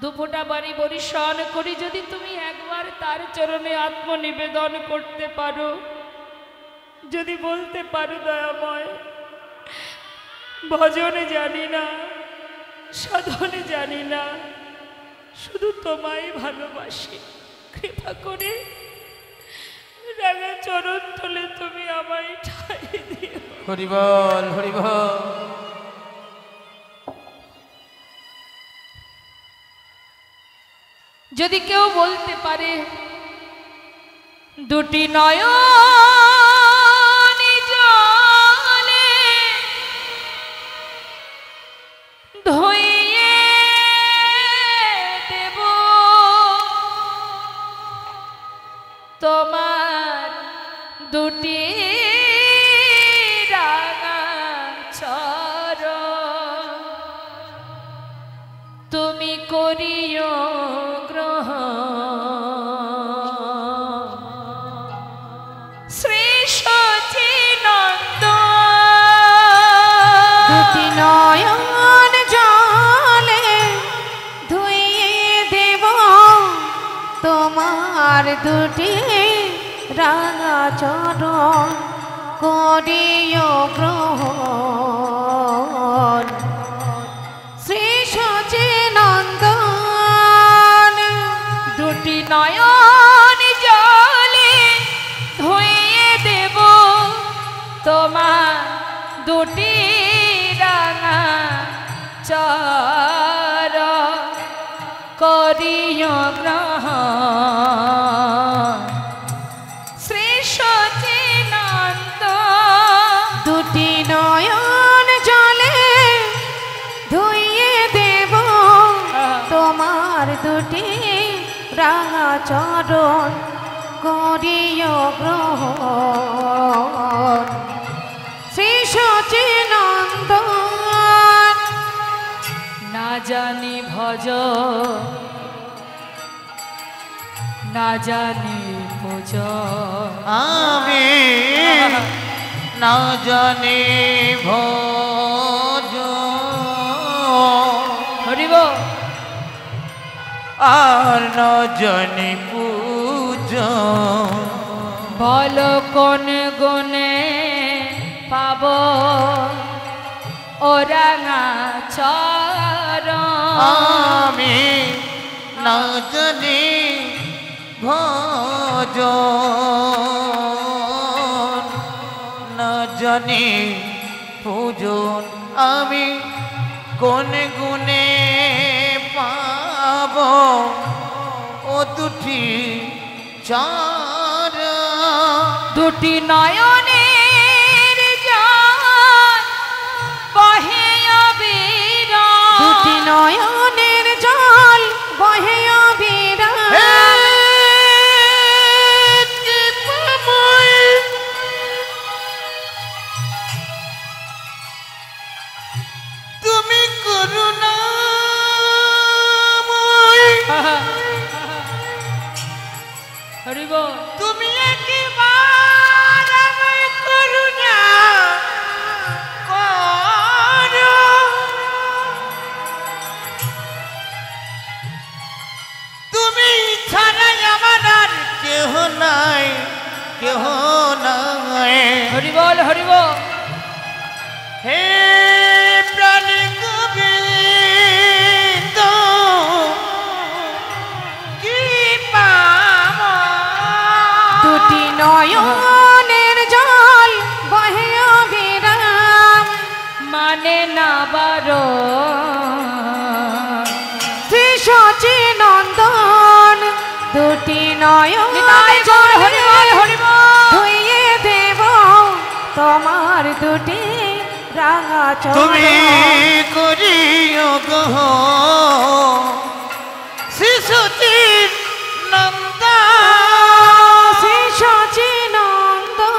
দুফোঁটা বাড়ি বরিশন করি যদি তুমি একবার তার চরণে আত্মনিবেদন করতে পারো, যদি বলতে পারো দয়াময় ভজনে জানি না, সাধনে জানি না, শুধু তোমায় ভালোবাসি, কৃপা করে রাঙা চরণ তলে তুমি আমায় ঠাই দিও। হরি বল হরি বল। যদি কেউ বলতে পারে দুটি নয়ন জলে ধুইয়ে দেব তোমার দুটি রাঙা চরণ, করিও গ্রহ শ্রী সচিনন্দ দুটি নয়ন জলে ধুইয়ে দেব তোমার দুটি রাঙা চরণ করিও গ্রহণ শ্রী সচিনন্দন দুটি নয়ন জলে ধুইয়ে দেব তোমার দুটি রাঙা চর করিও গ্রহণ শ্রী সচিনন্দ দুটি নয়ন জলে ধুইয়ে দেব তোমার দুটি রাঙা চরণ করিও গ্রহণ শ্রী সচিনন্দন না জানি ভজ না জানি পূজ আমি না জানি ভজ হরিব আর না জানি পূজ বল কোন গুণে পাব ও রাঙা চরণ আমি না জানি ভজ না জানি পূজন আমি কোন গুণে পাব ও দুটি চার দুটি নয়নের জল বহে অবিরাম দুটি নয়নের জল বহে অবিরাম তুমি করুণা হরিব তুমি একবার আমায় করুণা করো তুমি ছাড়াই আমার আর কেহ নাই কেহ নাই হরিবল হরিব হে প্রাণী গোবিন্দ কি পাব দুটি নয়নের জল বহে অবিরাম মানে না বারো শ্রী সচিনন্দন দুটি নয়নের জল হরিবল হরিব ধুইয়ে দেব তোমার দুটি রাঙা তুমি চরণ করিও গহ শিশুটির নন্দা শ্রী সচিনন্দন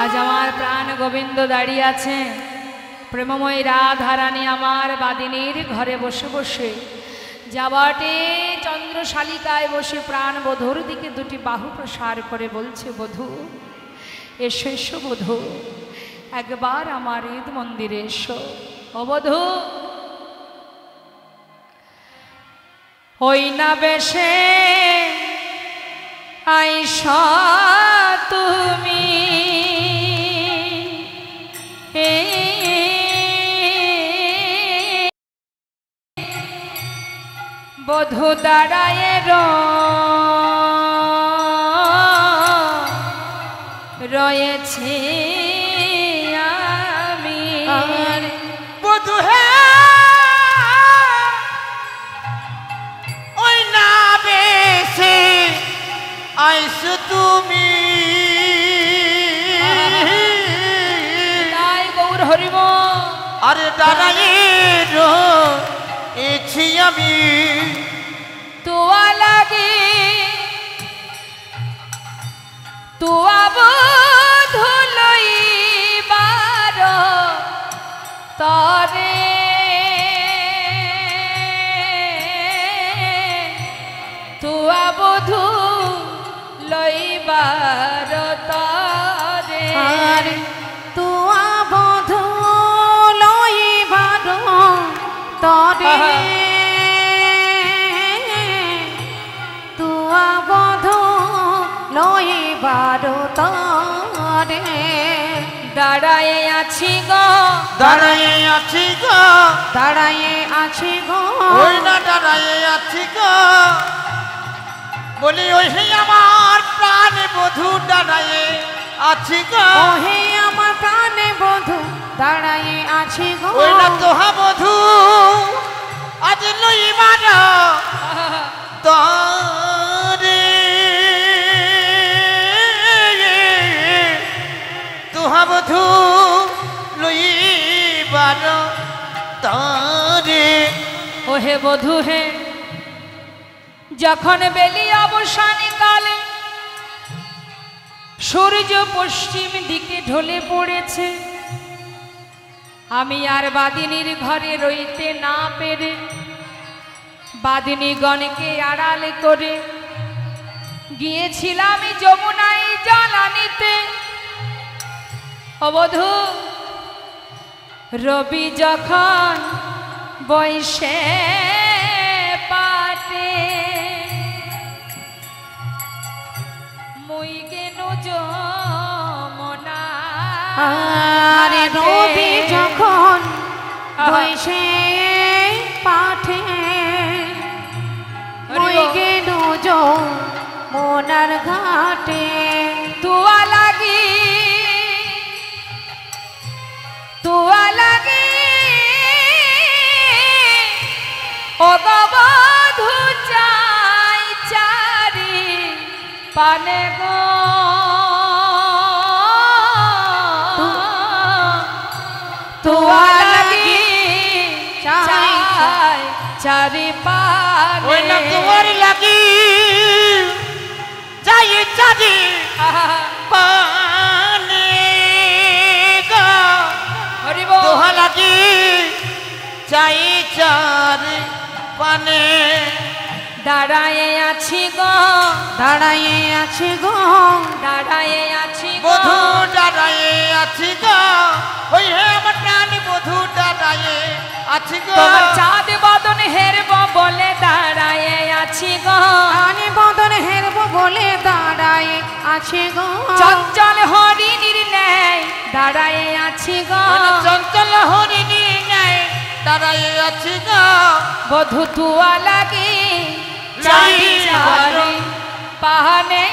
আজ আমার প্রাণ গোবিন্দ দাঁড়িয়ে আছে প্রেমময় রাধারানী আমার বাদিনীর ঘরে বসে বসে যাবাটে চন্দ্রশালিকায় বসে প্রাণ বধূর দিকে দুটি বাহু প্রসার করে বলছে বধূ এসো এসো বধূ একবার আমার ঈদ মন্দিরে এসো ও বধূ হই না বেশে আইসা তুমি বধূ দাঁড়ায় রয়েছে আমি বধু হে ওই না বেশে আইস তুমি তাই গৌর হরিব আরে দাঁড়াই রয়েছি আমি তোয়া লাগে তোয়া বধুলই বার তরে বারতারে আরে তুয়া বধু লইবার তরে তুয়া বধু লইবার তরে দাঁড়ায়ে আছি গো দাঁড়ায়ে আছি গো দাঁড়ায়ে আছি গো ওই না দাঁড়ায়ে আছি গো বলি ওই আমার প্রাণে বধূ দাঁড়ায়ে আছি গো ওহে আমার প্রাণে বধু দাঁড়ায়ে আছি গো ওই না তোহা বধূ আজ লইবার তরে তোহা বধূ লইবার তরে ওহে বধূ হে যখন বেলি অবসান কালে সূর্য পশ্চিম দিকে ঢলে পড়েছে আমি আর বাদিনীর ঘরে রইতে না পেরে বাদিনীগণকে আড়াল করে গিয়েছিলাম যমুনায় জল আনিতে ও বধূ রবি যখন বৈশে পাটে মুই গেল যমুনা আরে রবি যখন বৈশে পাঠে ওই গেল যমুনার ঘাটে তুয়া লাগি ও বধূ চাই চারি পানে গো তুয়া লাগি চাই চারি ওই না পানে তোমার লাগি যাই চাঁদি পানে গো হরি বল তোহা লাগি চাই চার পানে দাঁড়ায়ে আছি গো দাঁড়ায়ে আছি গো দাঁড়ায়ে আছি গো বধূ দাঁড়ায়ে আছি গো ওই হে আমার প্রাণী বধূ দাঁড়ায়ে আছি গো তোমার চাঁদ বদন হেরব বলে দাঁড়ায়ে আছি গো আনে বদন হেরব বলে দাঁড়ায়ে আছি গো চঞ্চল হরিণীর ন্যায় দাঁড়ায়ে আছি গো চঞ্চল হরিণী নাই দাঁড়ায়ে আছি গো বধূ তুয়া লাগি চাই চারি পাহানে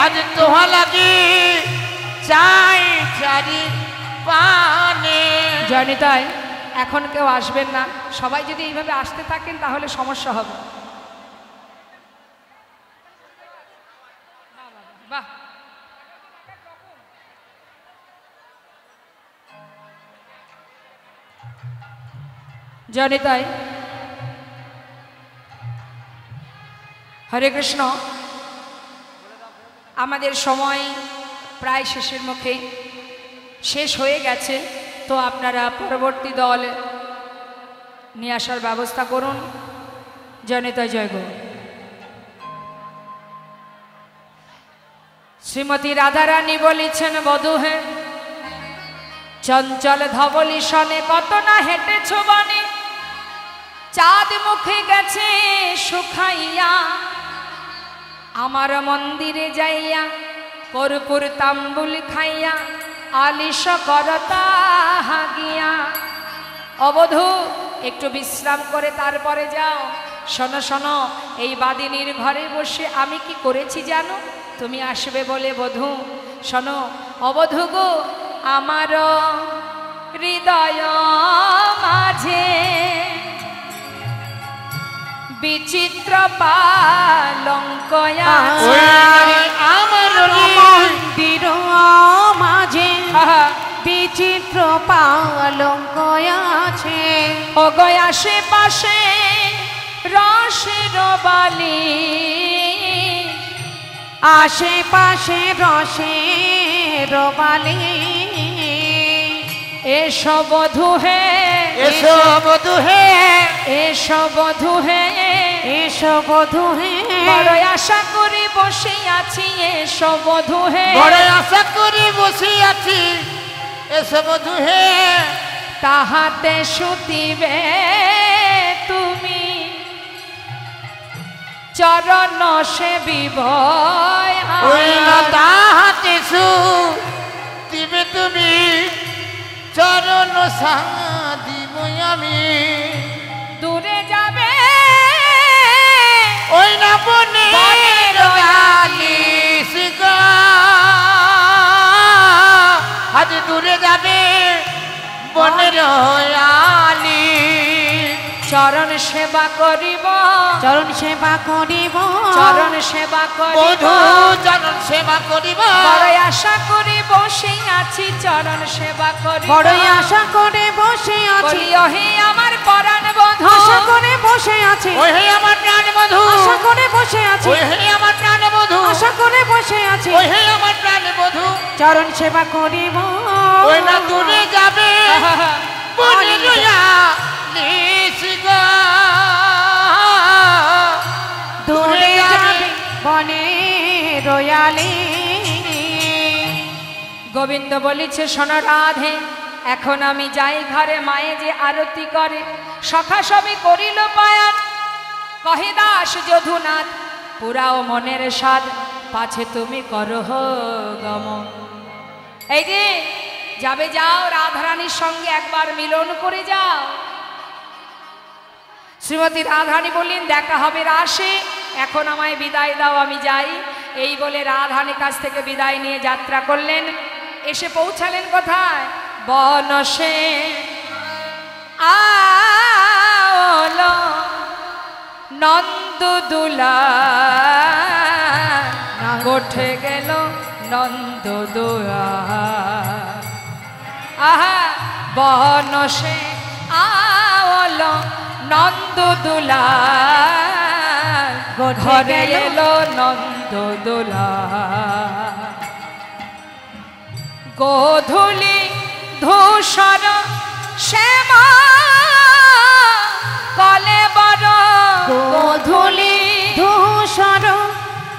আজ তোহা লাগি চাই চারি পানে জানি তাই এখন কেউ আসবেন না সবাই যদি এইভাবে আসতে থাকেন তাহলে সমস্যা হবে বাহ জানি তাই হরে কৃষ্ণ আমাদের সময় প্রায় শেষের মুখে শেষ হয়ে গেছে তো আপনারা পরবর্তী দল নিয়ে আসার ব্যবস্থা করুন জয়নিতাই জয় গো শ্রীমতী রাধারানী বলেছেন বধূ হে চঞ্চল ধবলি সনে কত না হেঁটেছ বনে চাঁদ মুখে গেছে শুকাইয়া আমার মন্দিরে যাইয়া কর্পূর তাম্বুল খাইয়া আলিশ করতা হাগিয়া অবধূ একটু বিশ্রাম করে তারপরে যাও শোনো শোনো এই বাদিনীর ঘরে বসে আমি কি করেছি জানো তুমি আসবে বলে বধূ শোনো অবধূ গো আমার হৃদয় মাঝে বিচিত্র পালঙ্ক আছে আমার মন্দির মাঝে বিচিত্র পালঙ্ক আছে ও গো আশেপাশে রসের বালি আশেপাশে রসের বালি এসো বধূ হে এসো বধূ হে এসো বধূ হে এসো বধূ হে বড় আশা করি বসে আছি এসো বধূ হে, বড় আশা করি বসে আছি এসো বধূ হে, তাহাতে শুতিবে তুমি চরণ সেবিব ওই না তাহাতে শুতিবে তুমি চরণ সাদিব আমি, দূরে যাবে ওই না বনের আলিশ গো, আজ দূরে যাবে বনের আলি, চরণ সেবা করিব, চরণ সেবা করিব, চরণ সেবা বধূ করিব, চরণ সেবা করিব, বড় আশা করি বসে আছি চরণ সেবা করিব, বড়ই আশা করে বসে আছি, বলিও হে আমার পরাণ বধূ, আশা করে বসে আছি, ওই হে আমার প্রাণ বধূ, আশা করে বসে আছি, ওই হে আমার প্রাণ বধূ, আশা করে বসে আছি, ওই হে আমার প্রাণ বধূ, চরণ সেবা করিব, ওই না দূরে যাবে বনের আলিশ গো, দূরে যাবে বনে রয়ালি। গোবিন্দ বলিছে শোনো রাধে, এখন আমি যাই ঘরে, মায়ে যে আরতি করে, সখা সবে করিল পায়ান, কহে দাস যধুনাথ পুরাও মনের স্বাদ, পাছে তুমি করহ গম। এই যে যাবে যাও, রাধারানীর সঙ্গে একবার মিলন করে যাও। শ্রীমতী রাধারানী বললেন দেখা হবে রাসে, এখন আমায় বিদায় দাও আমি যাই। এই বলে রাধারানীর কাছ থেকে বিদায় নিয়ে যাত্রা করলেন। এসে পৌঁছালেন কোথায়? বনসে আল নন্দদুলা, উঠে গেল নন্দদুলা, আহা বনসে আল নন্দদুলা, ঘরে এলো নন্দদুলা, গোধূলি ধূসর শ্যামা কলে বড়, গোধূলি ধূসর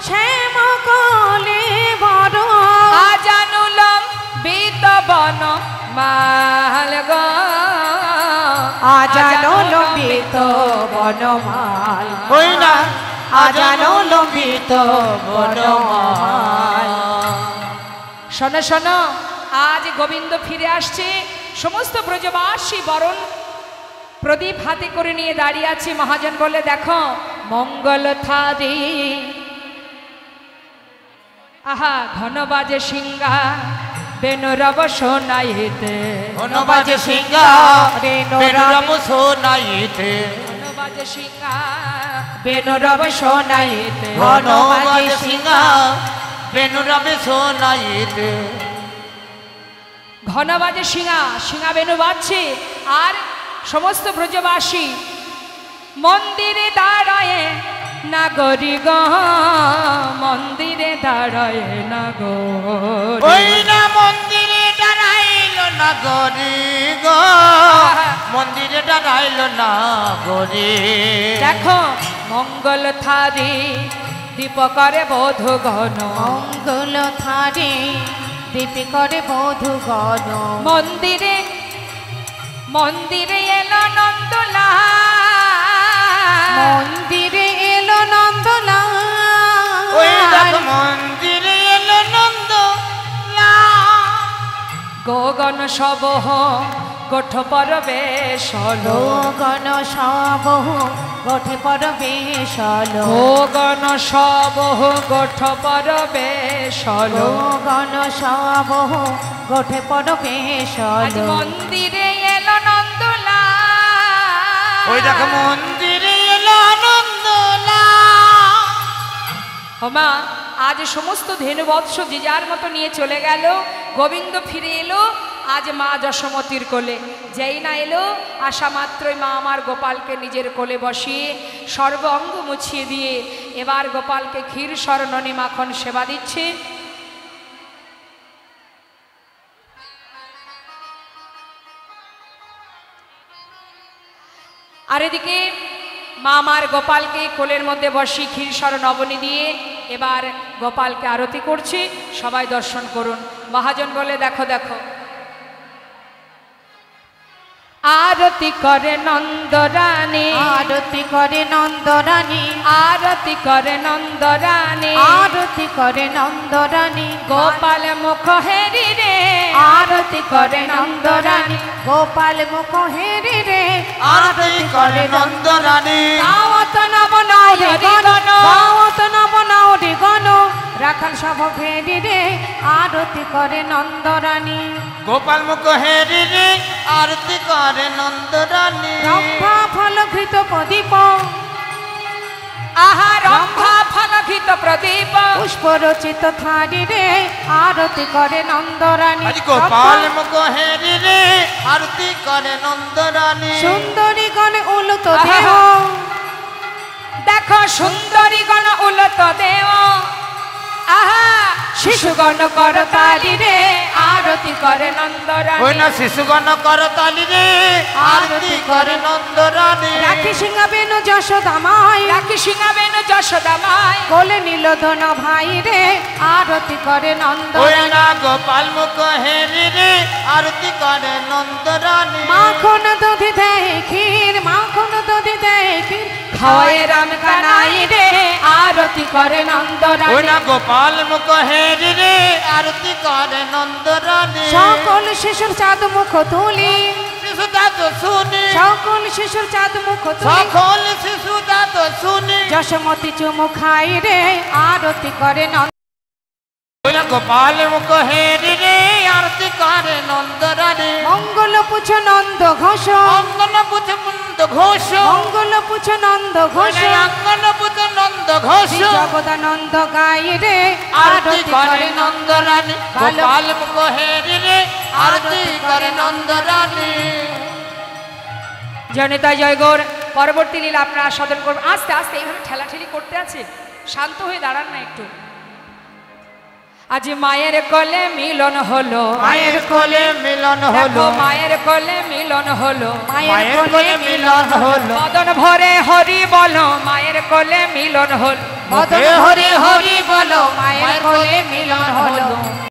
শ্যাম কলে বড়, আজানুলম বিতবন মাল গো, আজানো লম্বিত বনমাল, ওই না আজানো লম্বিত বনমাল। শোনো শোনো, আজ গোবিন্দ ফিরে আসছে, সমস্ত ব্রজবাসী বরণ প্রদীপ হাতে করে নিয়ে দাঁড়িয়ে আছে। মহাজন বলে দেখো মঙ্গল থারি, আহা ঘন বাজে সিংহা বেনুরব শোনাইতে, ঘন বাজে সিংহা বেনুরব শোনাইতে, ঘন বাজে সিংহা বেনুরব শোনাইতে, ঘন বাজে সিংহা বেনুরব শোনাইতে, ঘন বাজে সিংহা, সিংহা বেনু বাজছে, আর সমস্ত ব্রজবাসী মন্দিরে দাঁড়ায় নাগরি গ, মন্দিরে দাঁড়ায় নাগরি, ওই না মন্দিরে দাঁড়াইল নাগরি গো, মন্দিরে দাঁড়াইল নাগরি, দেখো মঙ্গল থারি দীপ করে বধূ ঘন, মঙ্গল থারে দীপে করে বধূ গণ, মন্দিরে মন্দিরে এলো নন্দলা, মন্দিরে এলো নন্দলাল, ওই দেখো মন্দিরে এলো নন্দলাল, গগন সবহ গোঠ পরবেশ হলো, গণ সবহ গোঠে পরবেশ হলো, গগন সবহ গোঠ পরবেশ হলো, গণ সবহ গোঠে পরবেশ আজ হলো, মন্দিরে এলো নন্দলা, ওই দেখো মন্দিরে এলো নন্দলাল, ওমা আজ সমস্ত ধেনু বৎস যে যার মতো নিয়ে চলে গেল, গোবিন্দ ফিরে এলো আজ মা যশোমতীর কোলে। যেই না এলো আসা মাত্রই মা আমার গোপালকে নিজের কোলে বসিয়ে সর্ব অঙ্গ মুছিয়ে দিয়ে এবার গোপালকে ক্ষীর স্বর্ণনী মাখন সেবা দিচ্ছে। আর এদিকে মা আমার গোপালকে কোলের মধ্যে বসি ক্ষীরসর নবনী দিয়ে এবার গোপালকে আরতি করছি, সবাই দর্শন করুন। মহাজন বলে দেখো দেখো, আরতি করে নন্দরানী, আরতি করে নন্দরানী, আরতি করে নন্দরানী, আরতি করে নন্দরানী, গোপাল মুখ হেরি রে, আরতি করে নন্দরানী, গোপাল মুখ হেরি রে, আরতি করে নন্দরানী। গাওয়াত নব নাউরি গণ, গাওয়াত নব নাউরি গণ, রাখাল সব ঘেরি রে, আরতি করে নন্দরানী। গোপাল মুখ হেরি রে, আরতি করে নন্দরানী। রম্ভা ফলঘৃত প্রদীপ, আহা রম্ভা ফলঘৃত প্রদীপ, পুষ্প রচিত থারি রে, আরতি করে নন্দরানী। আজ গোপাল মুখ হেরি রে, আরতি করে নন্দরানী। সুন্দরী গণ উলুত দেহ, দেখো সুন্দরী গণ উলত দেও, আহা শিশুগণ কর তালি রে, আরতি করে ওই নন্দরানী। না শিশুগণ করতালি রে, আরতি করে নন্দরানী। রাখি সিংহা বেনু যশোদা মাই, রাখি সিংহাবেন যশোদা মাই, কোলে নীলধন ভাই রে, আরতি করে ওই নন্দরানী। না গোপাল মুখ হেরি রে, আরতি করে নন্দরানী। মাখন দধি দেয় ক্ষীর, মাখন দধি দেয় ক্ষীর, খাওয়ায় রাম কানাই রে, আরতি করে ওই নন্দরানী। না গোপাল মুখ হেরি রে, আরতি করে নন্দরানী। সকল শিশুর চাঁদ মুখ তুলি, শিশু দাঁত শুনি, সকল শিশুর চাঁদ মুখ তুলি, সকল শিশু দাঁত শুনি। যশোমতি চুমু খাই রে, আরতি করে নন্দ। ওই না গোপাল মুখ হেরি রে, আরতি করে নন্দরানী। মঙ্গল পুছ নন্দ ঘোষ, অঙ্গন পুছ নন্দ ঘোষ, মঙ্গল পুছ নন্দ ঘোষ, অঙ্গন পুছ নন্দ ঘোষ। জগদানন্দ গাই রে, আরতি করে নন্দরানী। গোপাল মুখ হেরি রে, আরতি করে নন্দরানী। জনতা জয়গৌর। পরবর্তী লীলা আপনারা সদন করবেন। আস্তে আস্তে এইভাবে ঠেলাঠেলি করতে আছে, শান্ত হয়ে দাঁড়ান না একটু। আজ মায়ের কোলে মিলন হলো, মায়ের কোলে মিলন দেখো হলো, মায়ের কোলে মিলন হলো, মায়ের কোলে মিলন হলো। মদন ভরে হরি বলো, মায়ের কোলে মিলন হলো। হরি হরি বলো, মায়ের কোলে মিলন হলো।